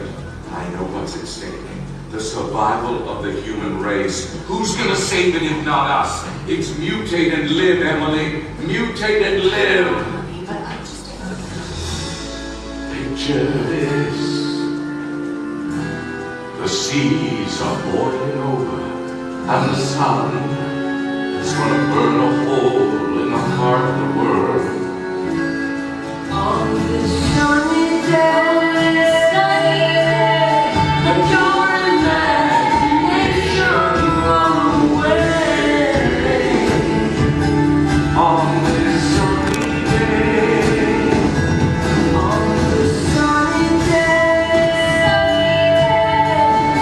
I know what's at stake. The survival of the human race. Who's gonna save it if not us? It's mutate and live, Emily. Mutate and live. Picture this. The seas are boiling over, and the sun is gonna burn a hole in the heart of the world. On this sunny day, let your imagination run away. On this sunny day, on this sunny day,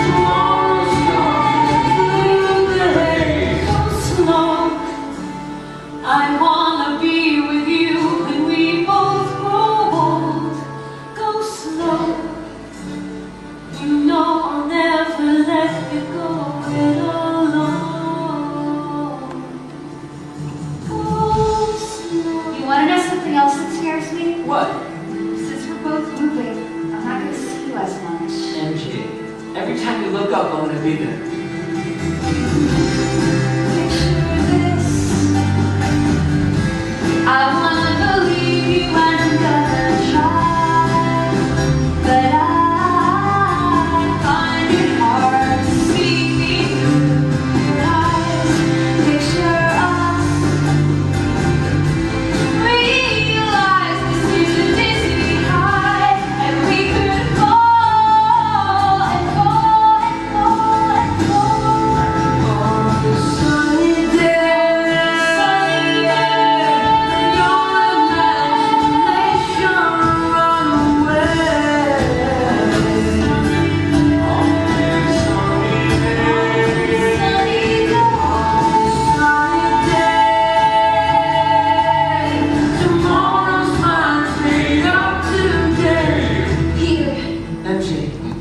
tomorrow's gonna be the day. Go slow. I wanna be with you when we both grow old. Go slow. You know I'll never let you go it alone. Go slow. You want to know something else that scares me? What? Since we're both moving, I'm not going to see you as much. MJ, every time you look up, I'm gonna be there. Picture this. I wanna believe you and I'm gonna try, but I find it hard to see me through your eyes. Picture us. Realize this is a dizzy high, and we could fall and fall and fall and fall. On the sunny day, Sunny let your imagination run away. On this sunny day, sunny day, tomorrow's mine's made up today. Peter, MJ,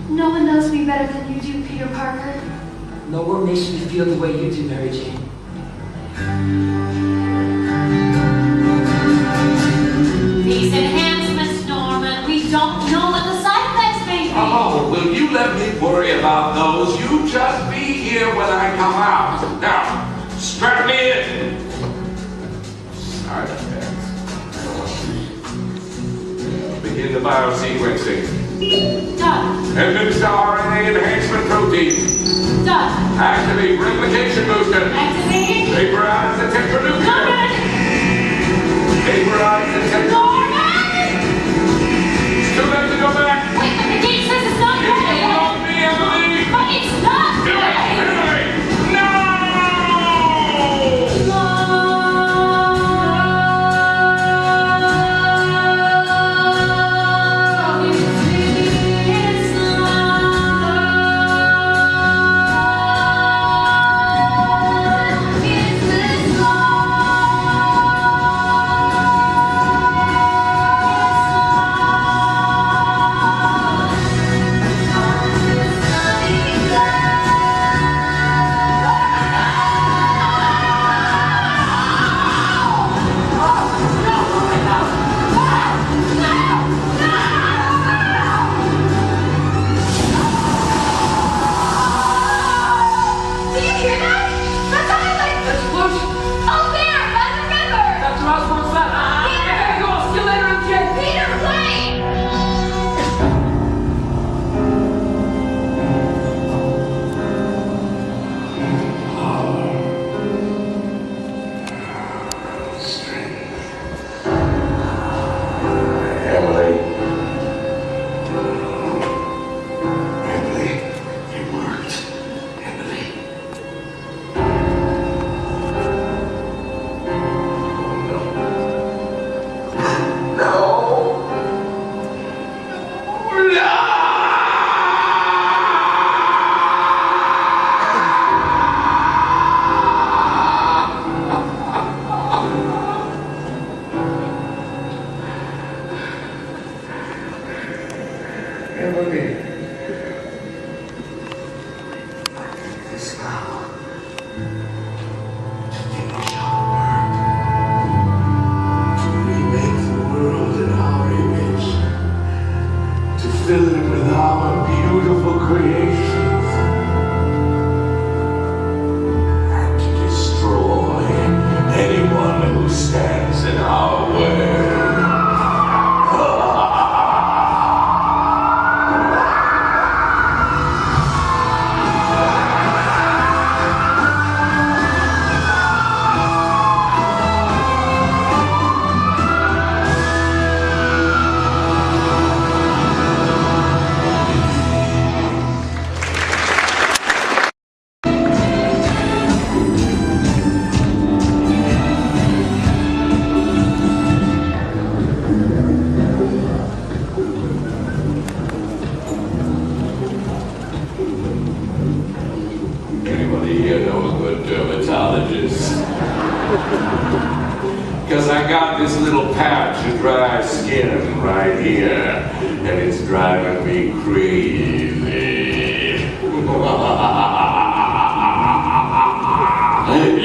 no one knows me better than you do, Peter Parker. no one makes me feel the way you do, Mary Jane. These enhancements, Norman, we don't know what Oh, will you let me worry about those? You just be here when I come out. Now, strap me in. Side effects. Begin the biosequencing. Done. Administer RNA enhancement protein. Done. Activate replication booster. Activating. Vaporize the tetranuclear. Norman! Vaporize the tetranuclear. Norman! It's too late to go back. Wait, but the gate says it's not You ready. won't be able to leave. But it's not Do it, ready. do it. No! Do you hear that? That's a highlight explosion. Oh, there, by the river. Dr. Osborne's left. I gotta go. I'll see you later in the Peter, play. Emily. Emily, it worked. Emily. No. Emily. This now. To finish our work. To remake the world in our image. To fill it with our beautiful creations. And to destroy anyone who stands in our way. Anybody here know a good dermatologist? Because I got this little patch of dry skin right here, and it's driving me crazy.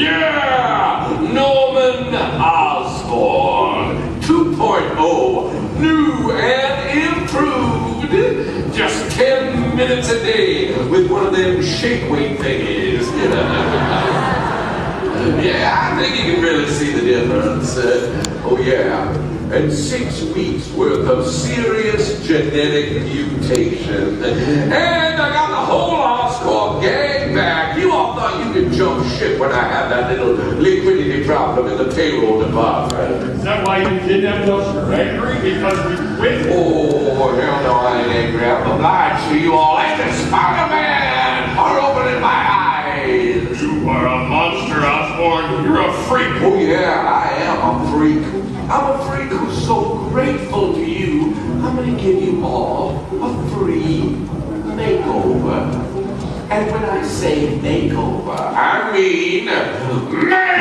Yeah! Norman Osborn 2.0, new and improved. Just 10 minutes a day with one of them shake weight thingies. Yeah, I think you can really see the difference. Oh yeah, and 6 weeks worth of serious genetic mutation. And I got the whole Oscorp gang back. You all thought you could jump ship when I had that little liquidity problem in the payroll department. Is that why you kidnapped us? You're angry because we quit? Oh, hell no, I ain't angry. I'm obliged to you all. And the Spider-Man are opening my eyes. You are a monster, Osborn. You're a freak. Oh yeah, I am a freak. I'm a freak who's so grateful to you. I'm gonna give you all a free makeover. And when I say makeover, I mean makeover!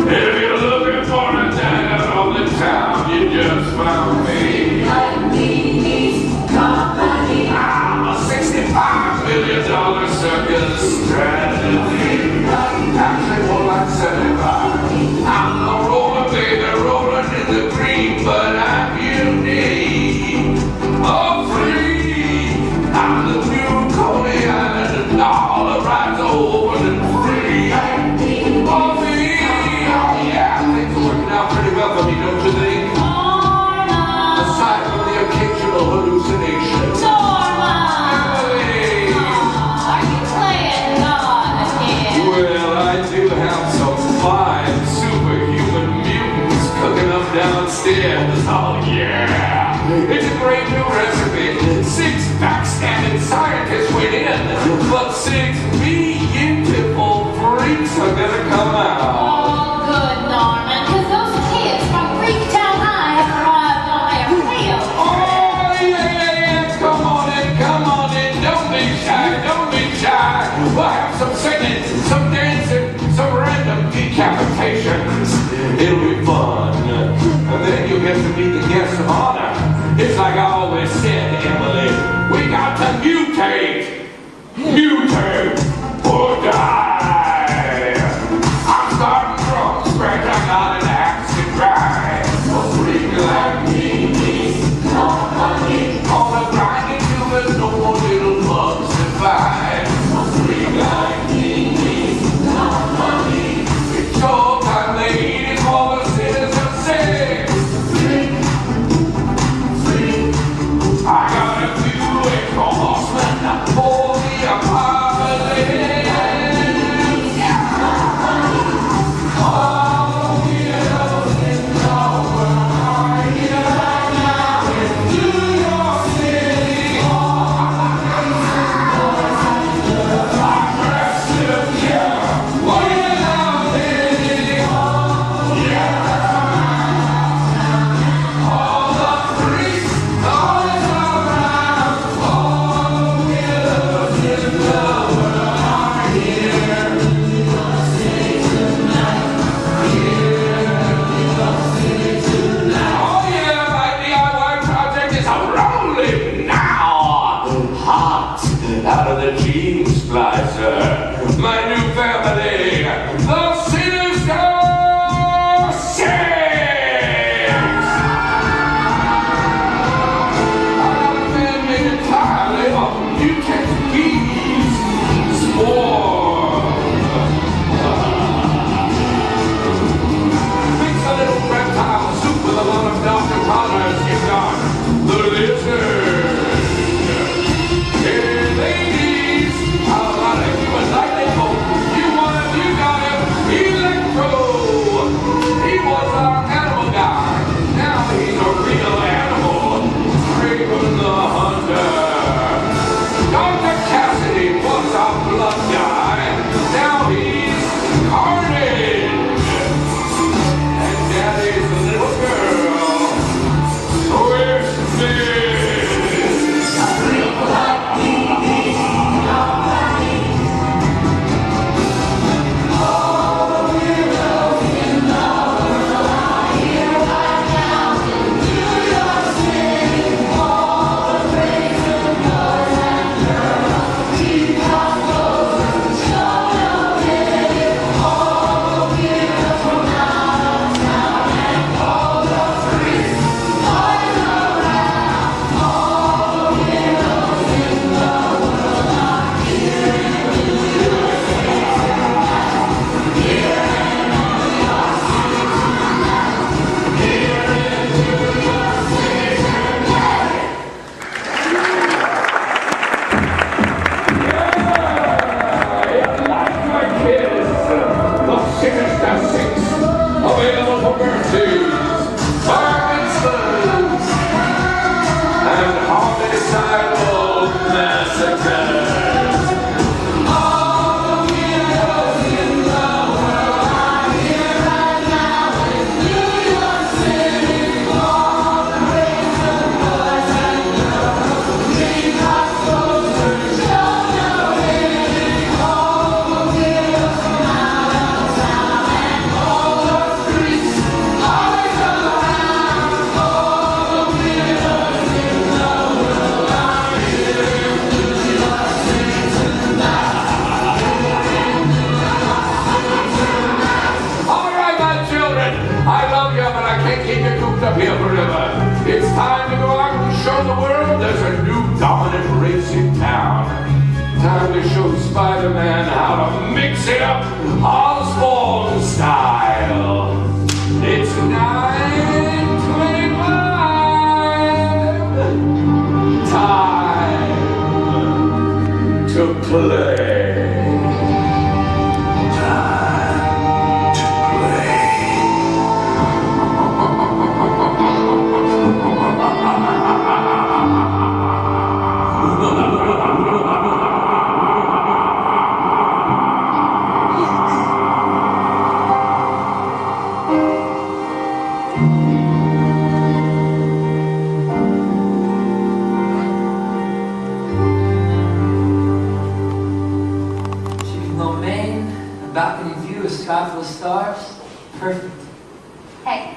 If you're looking for a dad on the town, you just found me. I need company. I'm a $65 million circus strategy. Actually, more like 75. I'm the roller baby rolling in the green, but I'm unique. Oh yeah, it's a great new recipe. 6 backstabbing scientists went in, but 6 beautiful freaks are gonna come out. Oh, good, Norman, because those kids from Freaktown High have arrived on their tail. Oh yeah, come on in, don't be shy. We'll have some singing, some dancing, some random decapitations. It'll be fun. And then you'll get to meet the guests of honor. It's like I always said, Emily, we got to mutate or die. I'm starting from scratch, I got an axe to grind. A freak like me, no money, on the grinding till there's no more little bugs to find. A freak like me, no money, it's your time they eat it for the citizens say. I gotta do it for horsemen, for the apocalypse. Out of the gene splicer, my new family, the Sinister Six! I've been made entirely of mutant bees, spores. Mix a little reptile soup with a lot of Dr. Connor's get on the lizard. Time to show Spider-Man how to mix it up Osborne style. It's 9:25. Time to play. Time to play. Perfect. Hey,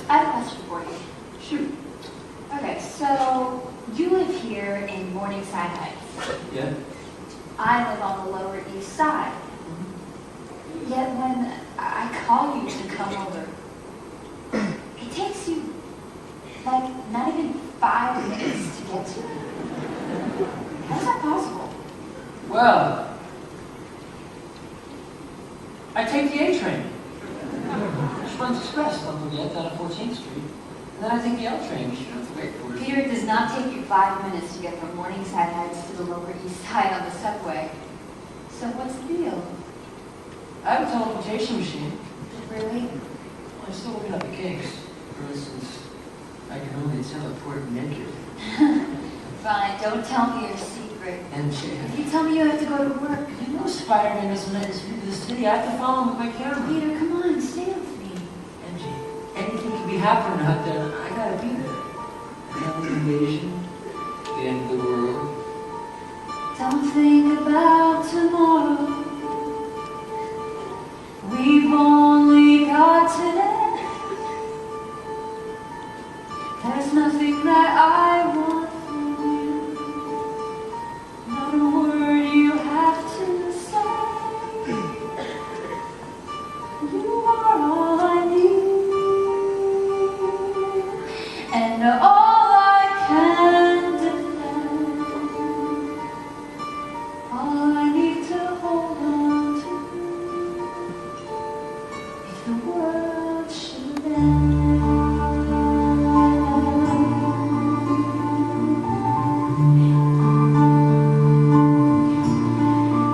I have a question for you. Shoot. Okay, so you live here in Morningside Heights. Yeah? I live on the Lower East Side. Yet when I call you to come over, it takes you, like, not even 5 minutes to get to me. How's that possible? Well, I take the A train. Which runs express, don't forget, down to 14th Street. And then I take the L train, which you don't have to wait for. Peter, it does not take you 5 minutes to get from Morningside Heights to the Lower East Side on the subway. So what's the deal? I have a teleportation machine. Really? Well, I'm still looking up the kinks. For instance, I can only teleport naked. Fine, don't tell me your secret. MJ. If you tell me you have to go to work. You know Spider-Man doesn't let us leave the city. I have to follow him with my camera. Peter, come on, stay with me. MJ, anything can be happening out there. I gotta be there. Another invasion, the end of the world. Don't think about tomorrow. We've only got today. There's nothing that I want from you. Not a word you have to say. You are all I need, and all I can defend. All I need to hold on to. If the world should end.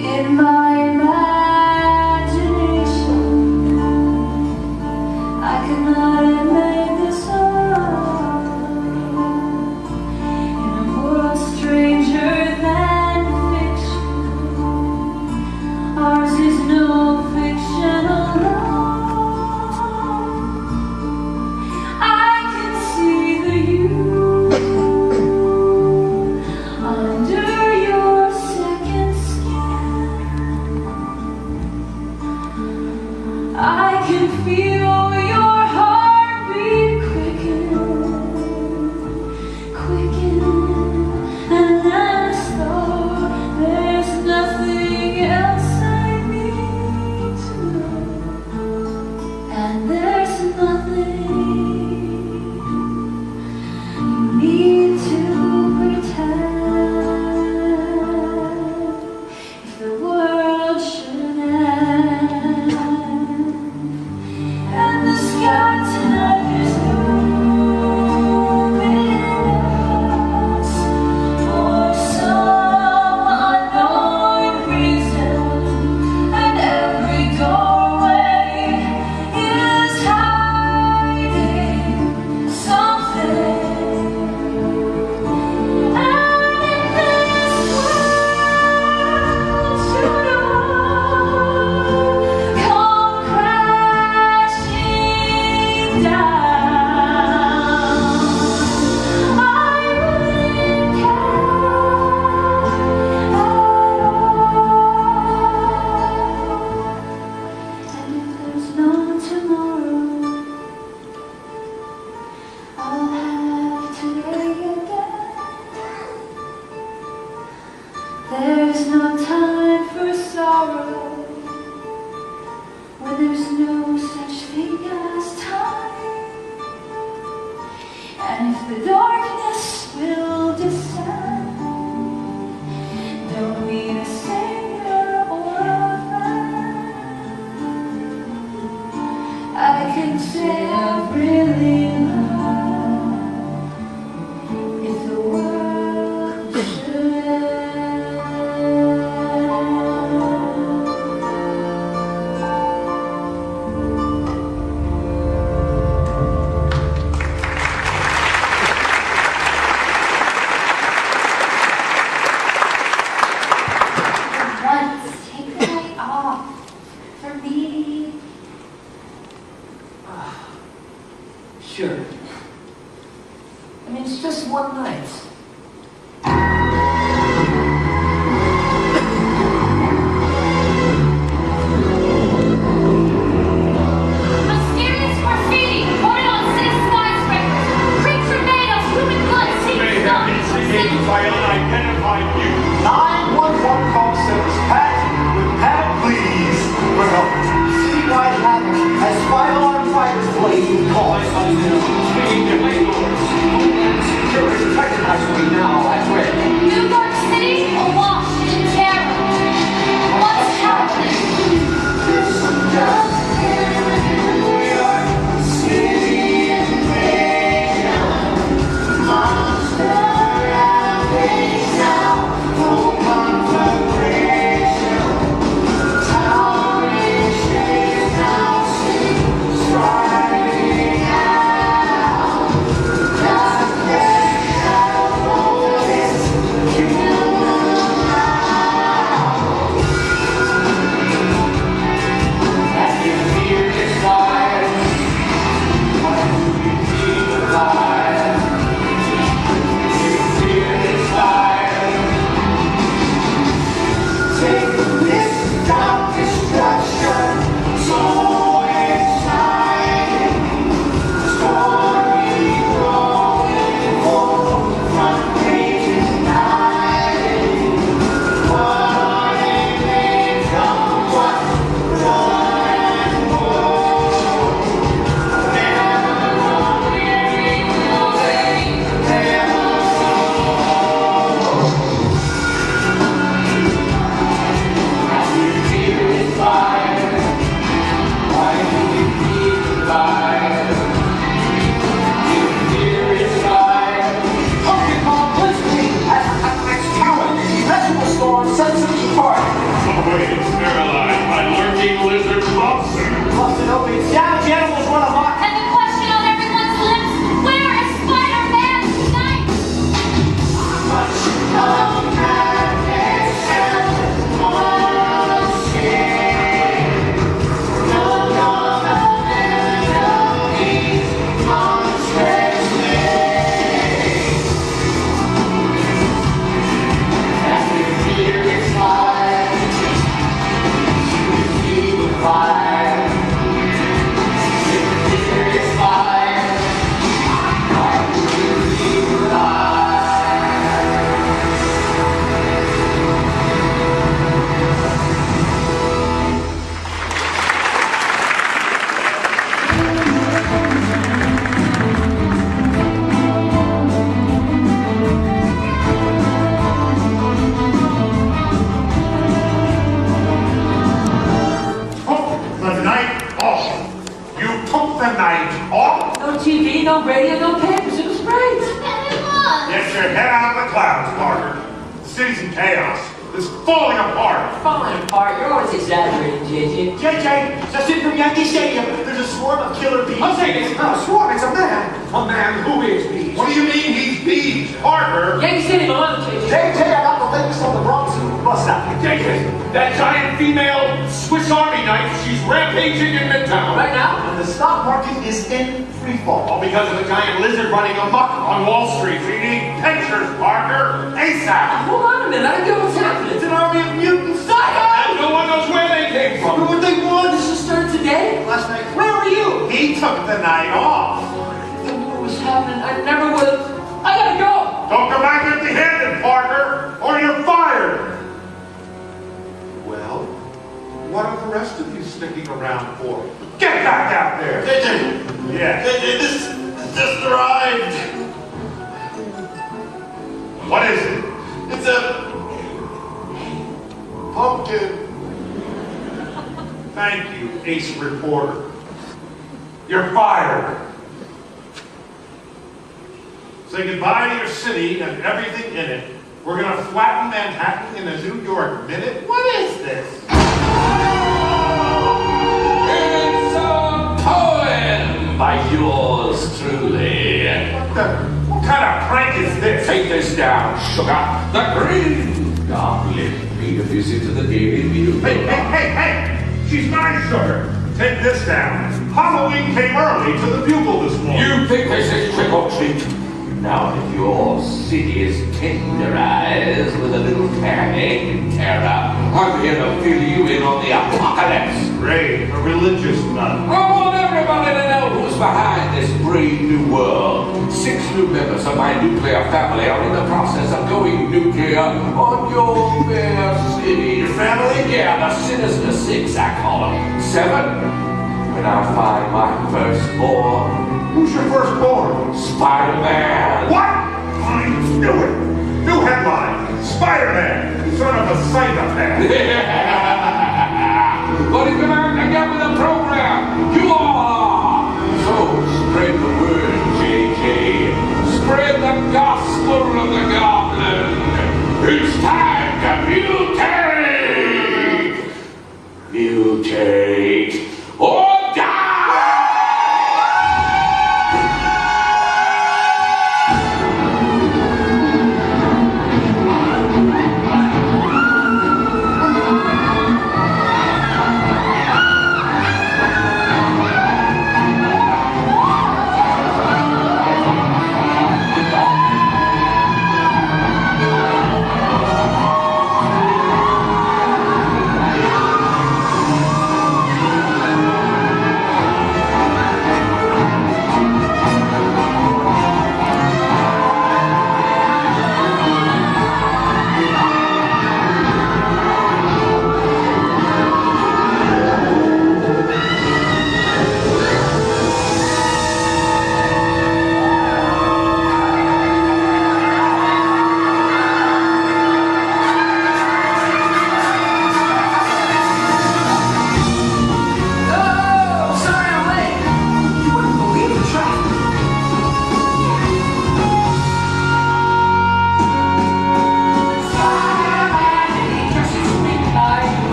In my imagination, I cannot have made this up. In a world stranger than fiction, ours is no fictional love. I can see the you under your second skin. I can feel your heartbeat quicken, and as though there's nothing else I need to know, and there's nothing you need to pretend. If the world should end, and the sky tonight is luminous for some unknown reason, and every doorway is hiding something. And if this world should all come crashing down, I wouldn't care at all. And if there's no tomorrow, I'll have today again. There's no time for sorrow when there's no such thing as time. And if the darkness will descend, don't need a savior or a friend. I can say I've really loved if the world should end. Once, take the night off for me. Sure. I mean, it's just one night. I'm your head out of the clouds, Parker. The city's in chaos. It's falling apart. Falling apart. You're always exaggerating, JJ. JJ, just in from Yankee Stadium, there's a swarm of killer bees. I'm saying it's not a swarm, it's a man. A man who is bees. What do you mean he's bees, Parker? Yankee Stadium, I'm on JJ. JJ, I got the latest on the Bronx bus stop. JJ, that giant female Swiss Army knife, she's rampaging in Midtown. Right now? And the stock market is in free fall. All because of a giant lizard running amok on Wall Street. We need pictures, Parker. ASAP. Hold on a minute, I don't know what's happening. It's an army of mutants. And no one knows where they came from. Who would they want? This just started today? Last night. Where were you? He took the night off. I knew what was happening. I never would have. I gotta go. Don't come back empty-handed, Parker, or you're fired. Well, what are the rest of you sticking around for? Get back out there. JJ! Yeah. JJ, this just arrived. What is it? It's a pumpkin. Thank you, ace reporter. You're fired. Say goodbye to your city and everything in it. We're gonna flatten Manhattan in a New York minute. What is this? It's a poem by yours truly. What kind of prank is this? Take this down, sugar. The Green Goblin paid a visit to the Daily Bugle. Hey! She's my sugar. Take this down. Halloween came early to the Bugle this morning. You think this is trick or treat? Now that your city is tenderized with a little panic and terror, I'm here to fill you in on the apocalypse. Great, a religious nut. I want everybody to know who's behind this brave new world. 6 new members of my nuclear family are in the process of going nuclear on your fair city. Your family? Yeah, the Sinister 6, I call them. 7, when I find my firstborn. Who's your firstborn? Spider-Man. What? I knew it. New headline. Spider-Man, son of a psychopath. But he's gonna have to get with the program. You all are. So spread the word, JJ. Spread the gospel of the goblin. It's time to mutate. Mutate or die.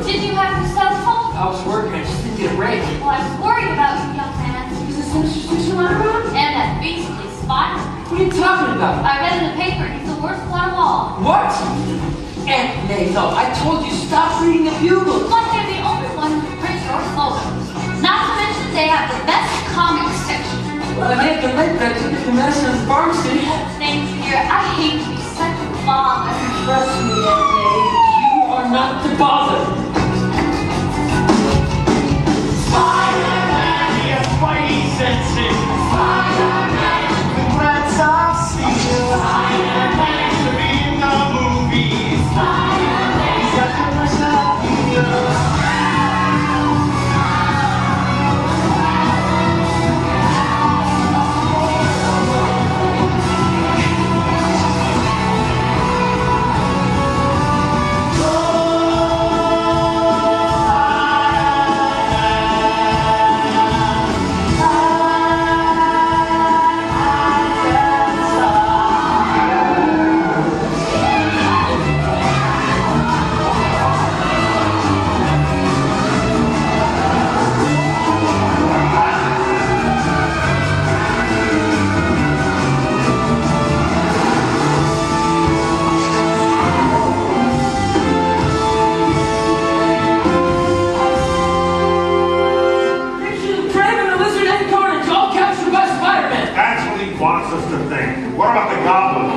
Did you have your cell phone? I was working, I just didn't get a break. Well, I was worried about you, young man. Is this Mr. Around? And that beastly Spider. What are you talking about? I read in the paper, he's the worst one of all. What? Aunt May, though, I told you stop reading the Bugle. But they're the only one who prints your slogans. Not to mention they have the best comic section. Well, I made the late that took it to Madison's Farm City. Thanks, dear. I hate to be such a father. Trust me, Aunt May. time to bother. Spider-Man, he has spidey senses. Spider-Man, the threats of steel. Spider-Man, to be in the movies. Spider-Man, he's got the personality. Wants us to think. What about the Goblin?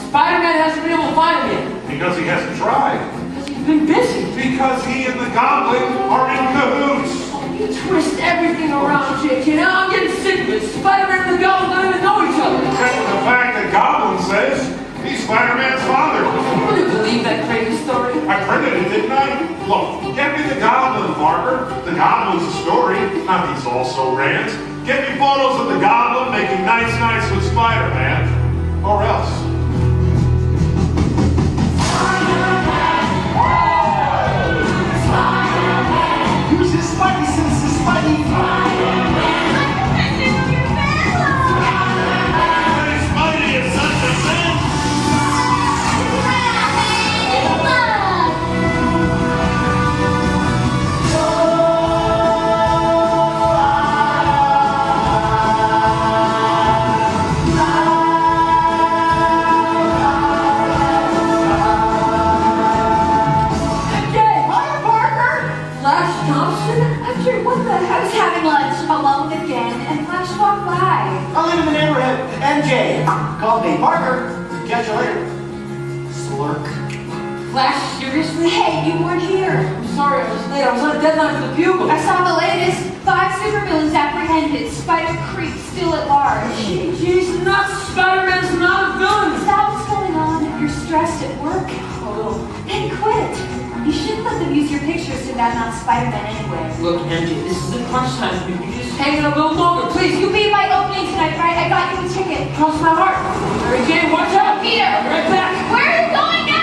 Spider-Man hasn't been able to find him yet. Because he hasn't tried. Because he's been busy. Because he and the Goblin are in cahoots. You twist everything around, JK. Now I'm getting sick of it. Spider-Man and the Goblin don't even know each other. Except for the fact that Goblin says he's Spider-Man's father. You really believe that crazy story? I printed it, didn't I? Look, get me the Goblin, Parker. The Goblin's a story, not these also rants. Get me photos of the Goblin making nice nights with Spider-Man, or else. Spider-Man! Use his spidey senses, Spidey! Spider-Man! Spidey is such a sense! MJ, call me Parker. Catch you later. Slurk. Flash, seriously? Hey, you weren't here. I'm sorry, I was late. I was on a deadline for the Bugle. I saw the latest. 5 supervillains apprehended. Spider Creek still at large. Jeez, nuts. Spider-Man's not a villain. Is that what's going on? You're stressed at work? A little. Then quit. You shouldn't let them use your pictures to bad mouth Spider-Man anyway. Look, MJ, this is the crunch time for you. You just hang it a little longer, please. You be my opening tonight, right? I got you a ticket. Cross my heart. Mary Jane, watch out. Peter! I'll be right back. Where are you going now?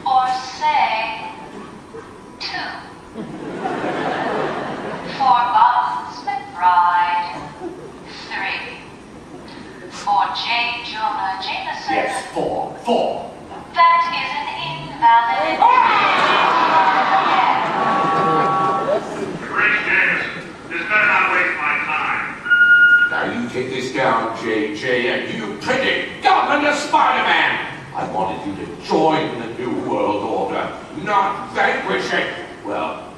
Or say full. That is an invalid. Rich Jameson, this better not waste my time. Now you take this down, JJ, and you predict Goblin to Spider-Man. I wanted you to join the New World Order, not vanquish it. Well,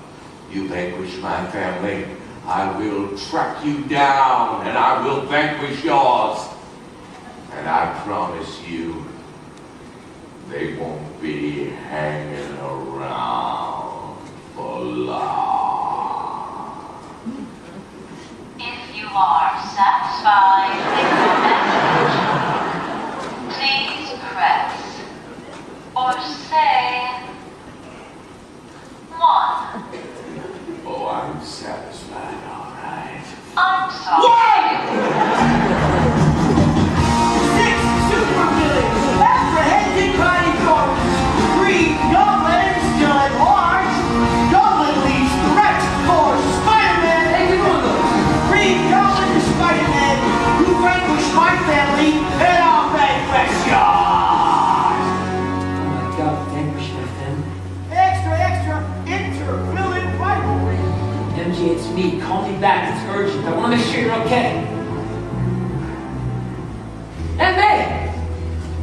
you vanquish my family, I will track you down, and I will vanquish yours. And I promise you, they won't be hanging around for long. If you are satisfied with your message, please press or say 1. Oh, I'm satisfied, all right. I'm sorry. 6 supervillains apprehended by the authorities. 3 Goblins still at large. Goblin leads threat for Spider-Man. Hey, good one, though. 3 Goblin to Spider-Man who vanquished my family, and I'll vanquish yours. Oh my God, vanquish my family. Extra, inter-villain rivalry. MJ, it's me. Call me back. It's urgent. I want to make sure you're okay. MJ!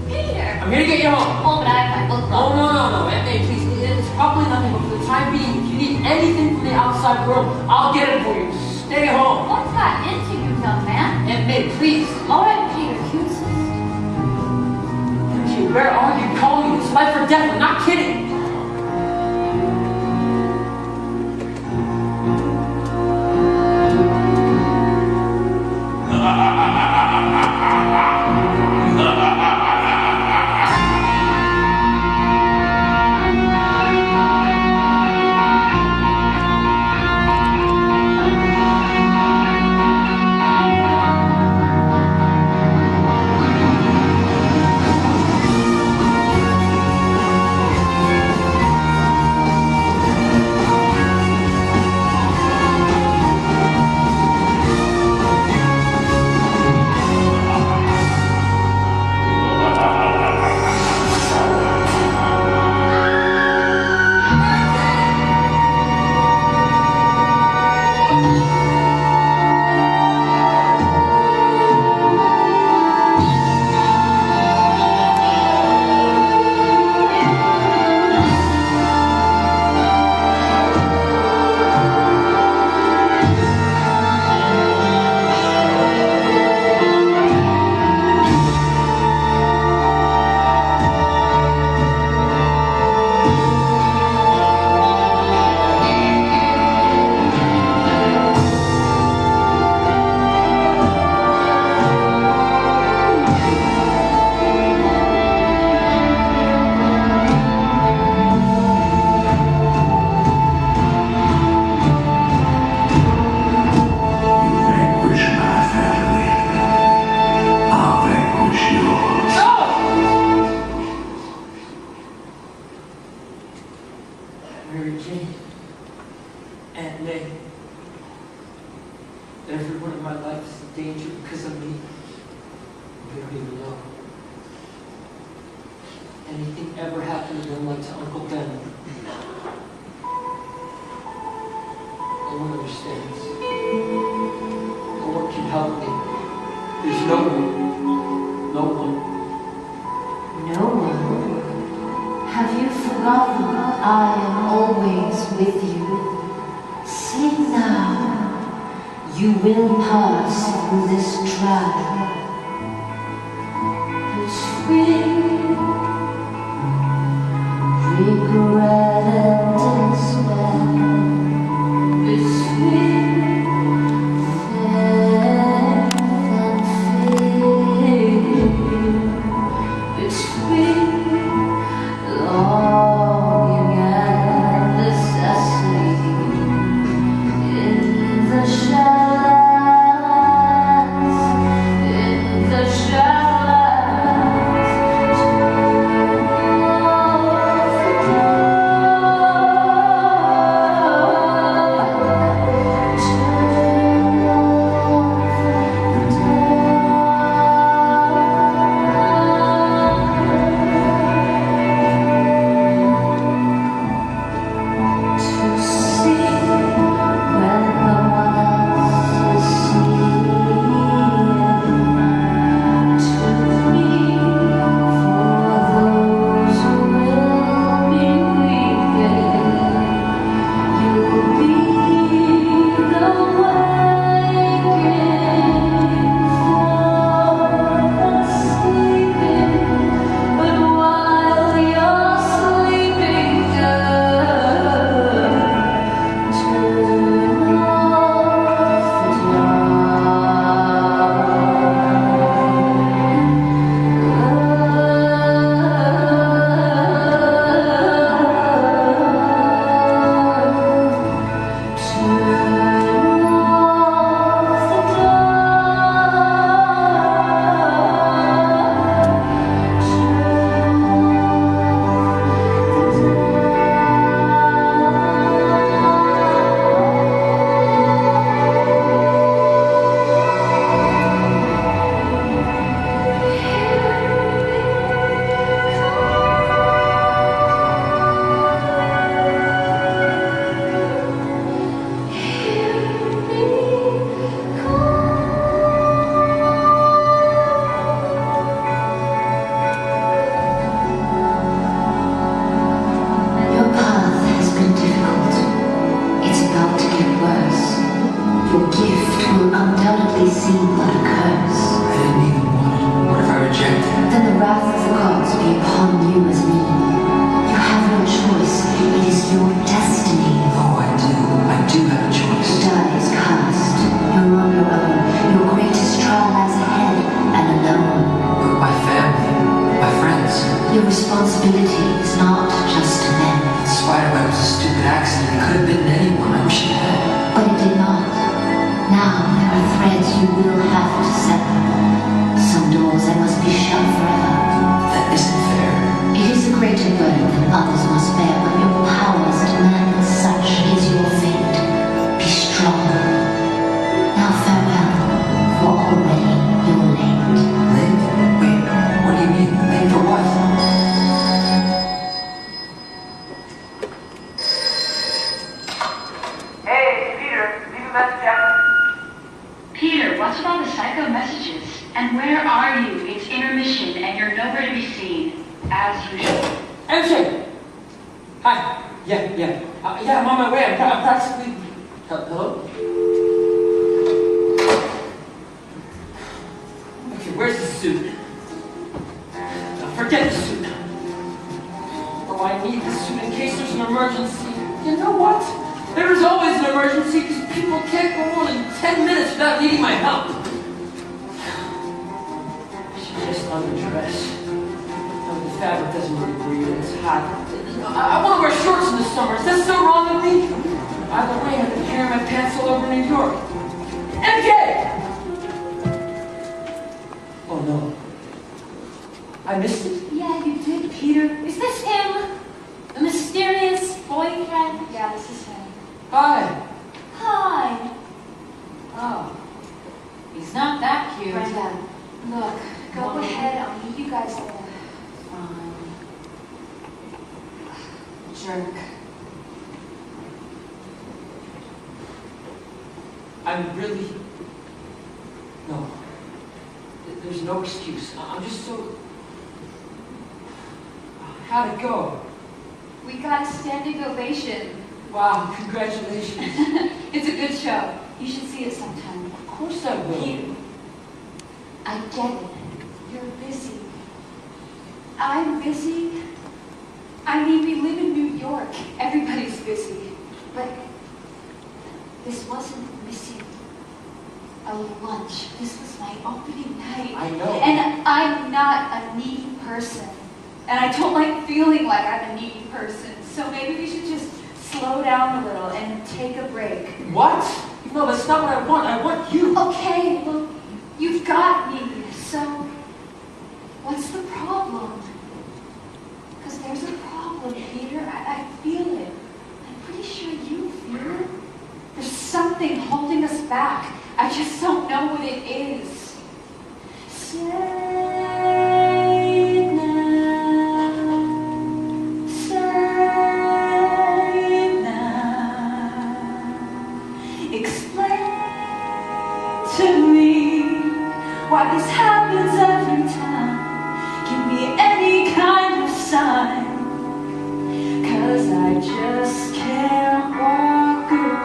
Peter! I'm here to get you home. Oh, but I have my book Oh, club. no, MJ, please. It's probably nothing, but for the time being, if you need anything from the outside world, I'll get it for you. Stay home. What's that into you, young man? MJ, please. All right, Peter, you insist. MJ, where are you? Call me. It's life or death. I'm not kidding. Mary Jane, Aunt May. Everyone in my life is in danger because of me. We don't even know. Anything ever happened to them like to Uncle Ben? No one understands. No one can help me. There's no one. No one. No one. Have you forgotten I am always with you? Sing now. You will pass through this trial. Between regret and despair. Between faith and fear. Between longing and necessity, in the shadows, burden than others must bear, but your powers demand that such is your fate. Be strong. Now farewell, for already you're late. Late? Wait, what do you mean? Late for what? Hey, Peter, leave a message after. Peter, what's with all the psycho messages? And where are you? It's intermission, and you're nowhere to be seen, as usual. MJ! Hi. Yeah, I'm on my way. I'm practically... Hello? Okay, where's the suit? Forget the suit. Oh, I need the suit in case there's an emergency. You know what? There is always an emergency because people can't go more than 10 minutes without needing my help. She's just undressed. The fabric doesn't really breathe, and it's hot. I want to wear shorts in the summer. Is that so wrong with me? Either way, I've been carrying my pants all over New York. MJ! Oh no. I missed it? Yeah, you did, Peter. Is this him? The mysterious boyfriend? Yeah, this is him. Hi. Hi. Oh, he's not that cute. Brenda, look, go ahead. I'll meet you guys there. Fine. Jerk. I'm really... No. There's no excuse. I'm just so... How'd it go? We got a standing ovation. Wow, congratulations. It's a good show. You should see it sometime. Of course I will. Peter, I get it. You're busy. I'm busy. I mean, we live in New York. Everybody's busy. But this wasn't missing a lunch. This was my opening night. I know. And I'm not a needy person. And I don't like feeling like I'm a needy person. So maybe we should just slow down a little and take a break. What? No, that's not what I want. I want you. Okay, well, you've got me. So, what's the problem? Because there's a problem, Peter. I feel it. I'm pretty sure you feel it. There's something holding us back. I just don't know what it is. Say it now. Say it now. Explain to me why this happens every time. Give me any kind of sign. 'Cause I just can't walk away.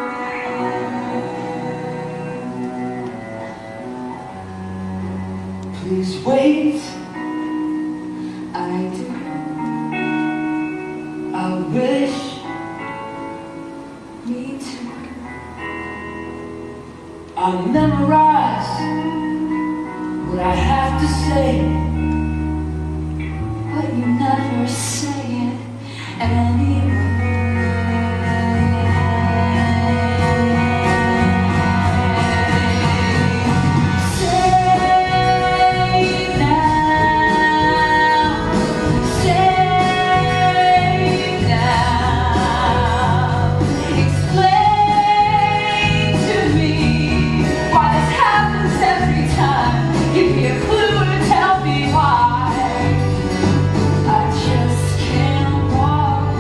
Please wait. I do. I wish. Me too. I'll memorize what I have to say, but you never say it anyway. Say it now. Say it now. Explain to me why this happens every time. Give me a clue to tell me why. I just can't walk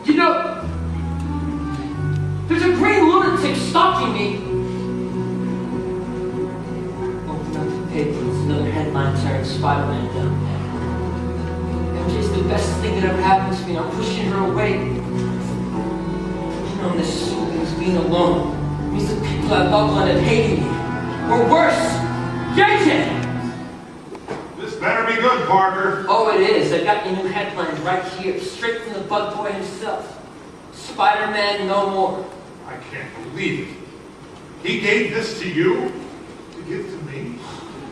You know, there's a green lunatic stalking me. Open up the paper, it's another headline tearing Spider-Man down. MJ's the best thing that ever happened to me. I'm pushing her away. You know, this means being alone. It means the people I love will end up hating me. Or worse, JJ! This better be good, Parker. Oh, it is. I got your new headlines right here, straight from the Bug Boy himself. Spider-Man no more. I can't believe it. He gave this to you? To give to me?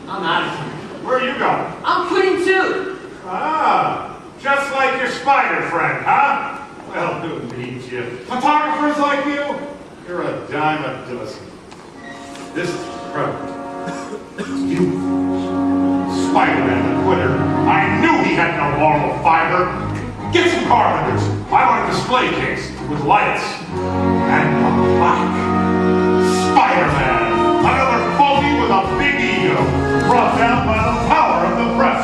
I'm out of here. Where are you going? I'm quitting too. Ah, just like your spider friend, huh? Well, who needs you? Photographers like you? You're a dime a dozen. This is incredible. You, Spider-Man the quitter. I knew he had no moral fiber. Get some carpenters. I want a display case with lights and a plaque. Spider-Man, another phony with a big ego, brought down by the power of the press.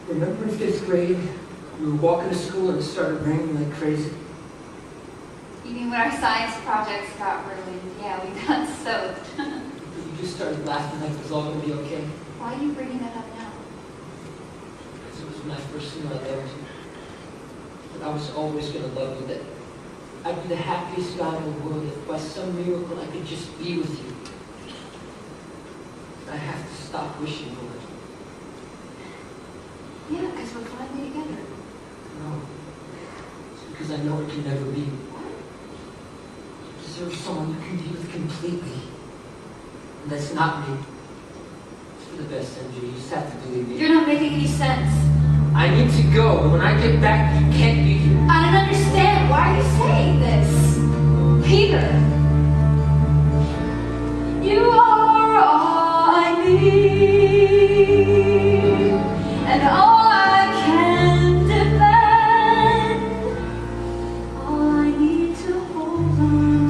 Remember in 5th grade, we were walking to school and it started raining like crazy? You mean when our science projects got ruined? Yeah, we got soaked. You just started laughing like it was all going to be okay. Why are you bringing that up now? Because it was my first thing I loved you. But I was always going to love you, that I'd be the happiest guy in the world if by some miracle I could just be with you. stop wishing for it. Yeah, because we're finally together. No. It's because I know it can never be. You deserve someone you can be with completely. And that's not me. It's for the best, MJ. You just have to believe me. You're not making any sense. I need to go, and when I get back, you can't be here. I don't understand. Why are you saying this? Peter. You are all I need, and all I can defend. All I need to hold on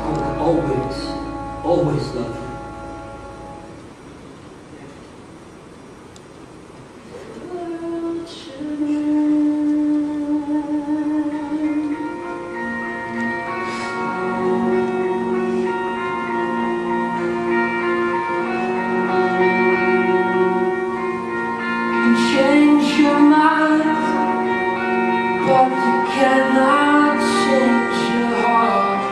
I will always, always love you. Change your mind, but you cannot change your heart.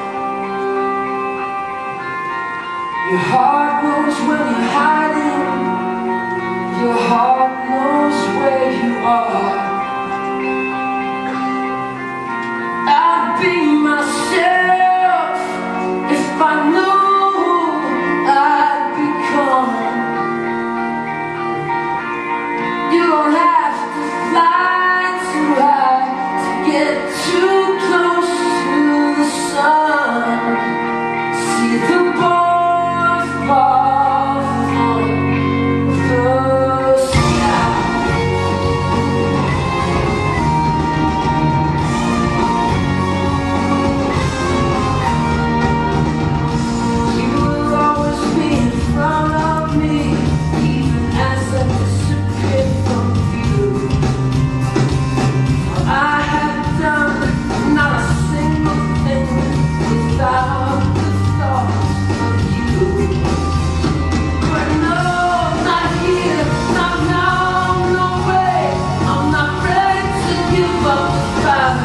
Your heart knows when you're hiding. Your heart knows where you are. I'd be myself if I knew I'd become. You don't have to fly too high to get too close to the sun. See the ball fall from the sky. You will always be in front of me, even as I disappear from view. I have done not a single thing without the thoughts of you. But no, not here, not now, no way. I'm not ready to give up the fight.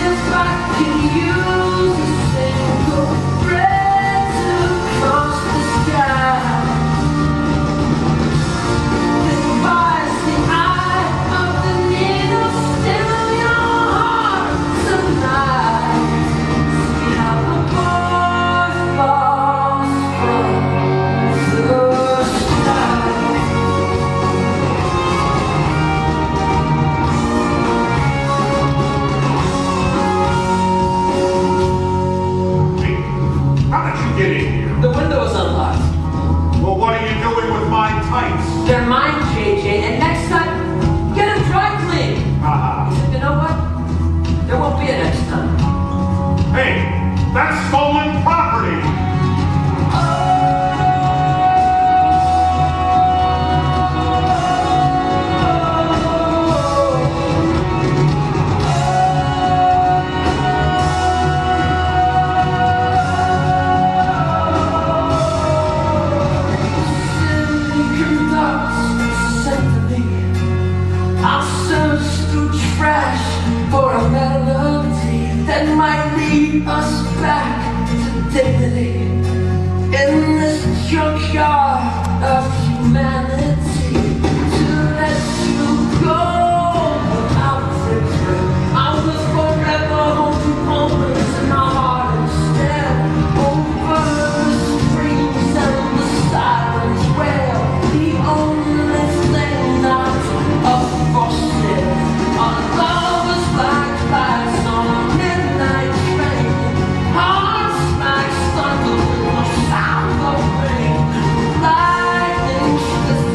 If I can use a single thread to cross the sky, then why's the eye of the needle still in your heart tonight? See how the ball falls from the sky. Hey, how did you get in here? The window is unlocked. Well, what are you doing with my tights? They're mine, JJ, and next time, get them dry cleaned. Haha. You know what? There won't be a next time. Hey, that's stolen property. I'll search through trash for a melody that might lead us back to dignity in this junkyard of humanity. To let you go without regret, I will forever hold you always in my heart instead. Over the streams and the sirens wail, the only thing not frosted our lovers like lights on a midnight train. Hearts like thunder with no sound of rain. Lightning strikes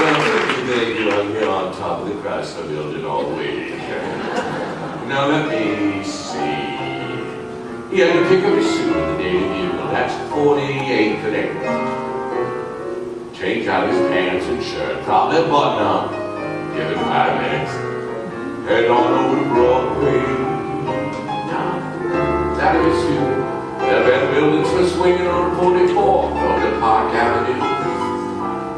Here on top of the Chrysler Building all the way to Now let me see. He had to pick up his suit in the Daily Bugle. That's 48 connected. Change out his pants and shirt. Probably a button up. Give it 5 minutes. Head on over to Broadway. Now, out of his suit. The red buildings were swinging on 44 from the Park Avenue.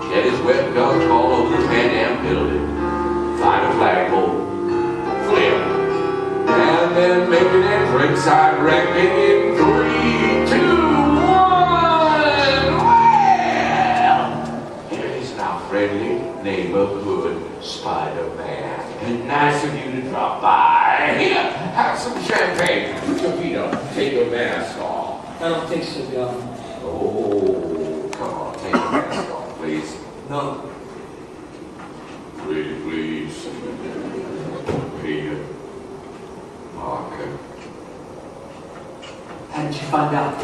Get his wet guns all over the Pan Am building. Find a flagpole. Flip. And then make an entrance. I reckon in 3, 2, 1. Well, here is our friendly neighborhood Spider-Man. Nice of you to drop by. Here, have some champagne. Put your feet up. Take your mask off. I don't think so, Governor. Oh, come on. Take your mask off, please. No. Pretty please. Peter. Parker. How did you find out?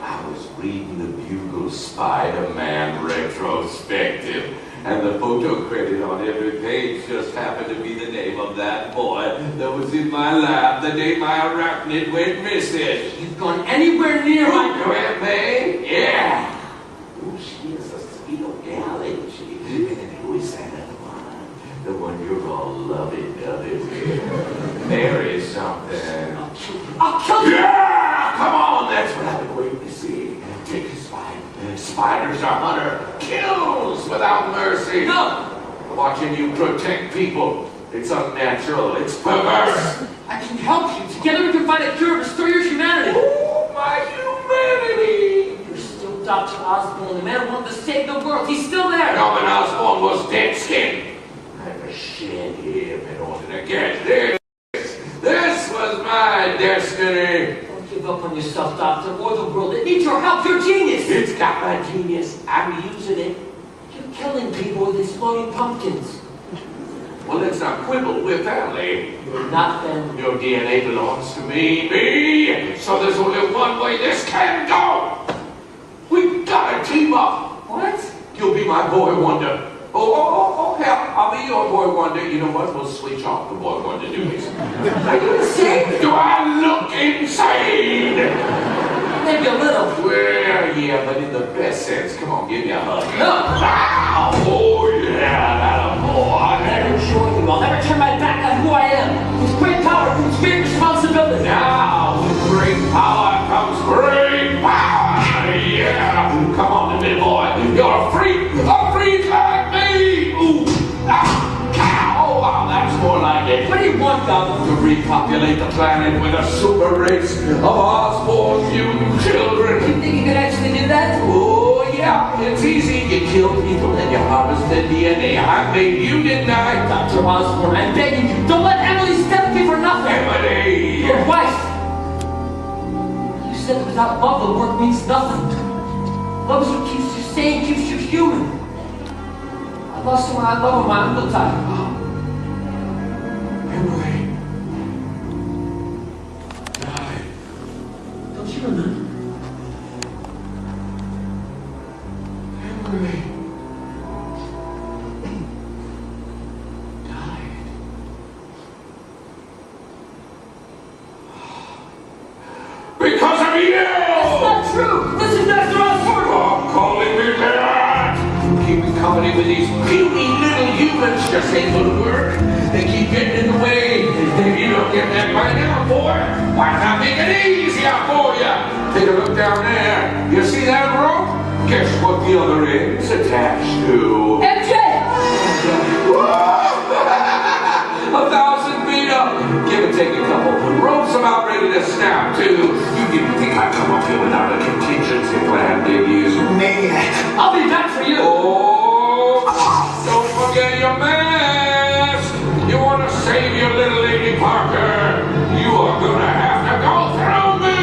I was reading the Bugle Spider-Man retrospective, and the photo credit on every page just happened to be the name of that boy that was in my lab the day my arachnid went missing. You've gone anywhere near my... Aunt May? Yeah. Oh, she is a sweet old gal, ain't she? And then who is that other one? The one you're all lovey-dovey with. Mary something. I'll kill you! Yeah! Come on, that's what I've been waiting to see. Take a spider. Spiders are hunter. Kills without mercy. No! Watching you protect people. It's unnatural. It's perverse. I can help you. Together we can find a cure, restore your humanity. Oh, my humanity! You're still Dr. Osborn, the man who wanted to save the world. He's still there. Norman Osborn was dead skin. I had to shed him in order to get this. This was my destiny. Don't give up on yourself, Doctor, or the world. It needs your help. You're genius. It's got my genius. I'm using it. You're killing people with exploding pumpkins. Well, let's not quibble. We're family. You're not family. Your DNA belongs to me. So there's only one way this can go. We gotta team up. What? You'll be my boy wonder. Oh, hell, I'll be your boy wonder. You know what? We'll switch off the boy wonder duties. Are you insane? Do I look insane? Maybe a little. Well, yeah, but in the best sense. Come on, give me a hug. No. Wow. Oh, yeah, that a boy. I'll never join you. I'll never turn my back on who I am. With great power comes great responsibility. Now, with great power comes great power. Yeah. Come on, little boy. You're a freak like me. Ooh. Ah. Cow. Oh, wow, that's more like it. What do you want, Goblin? To repopulate the planet with a super race of Osborn mutant children. You think you could actually do that? Oh, yeah, it's easy. You kill people and you harvest their DNA. I made you, didn't I? Dr. Osborn, I'm begging you, don't let Emily step me for nothing. Emily! Your wife! You said without love, the work means nothing. Love is what keeps you sane, keeps you human. I lost someone I love when my uncle died. Emily died. Don't you remember? Emily died. Because of you! That's not true! This is Dr. Osborn! Stop calling me that! Keeping company with these puny little humans just ain't gonna work. They keep getting in the way. If you don't get that by now, boy, why not make it easier for you? Take a look down there. You see that rope? Guess what the other end's attached to? MJ! 1,000 feet up. Give or take a couple. Ropes about ready to snap, too. You didn't think I'd come up here without a contingency plan, did you? Maniac. I'll be back for you! Oh, don't forget your mask. You want to save your little lady Parker? You are going to have to go through me.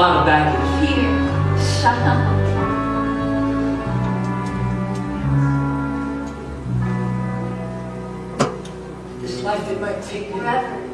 lot of baggage. Peter, shut up. This life, it might take me Forever.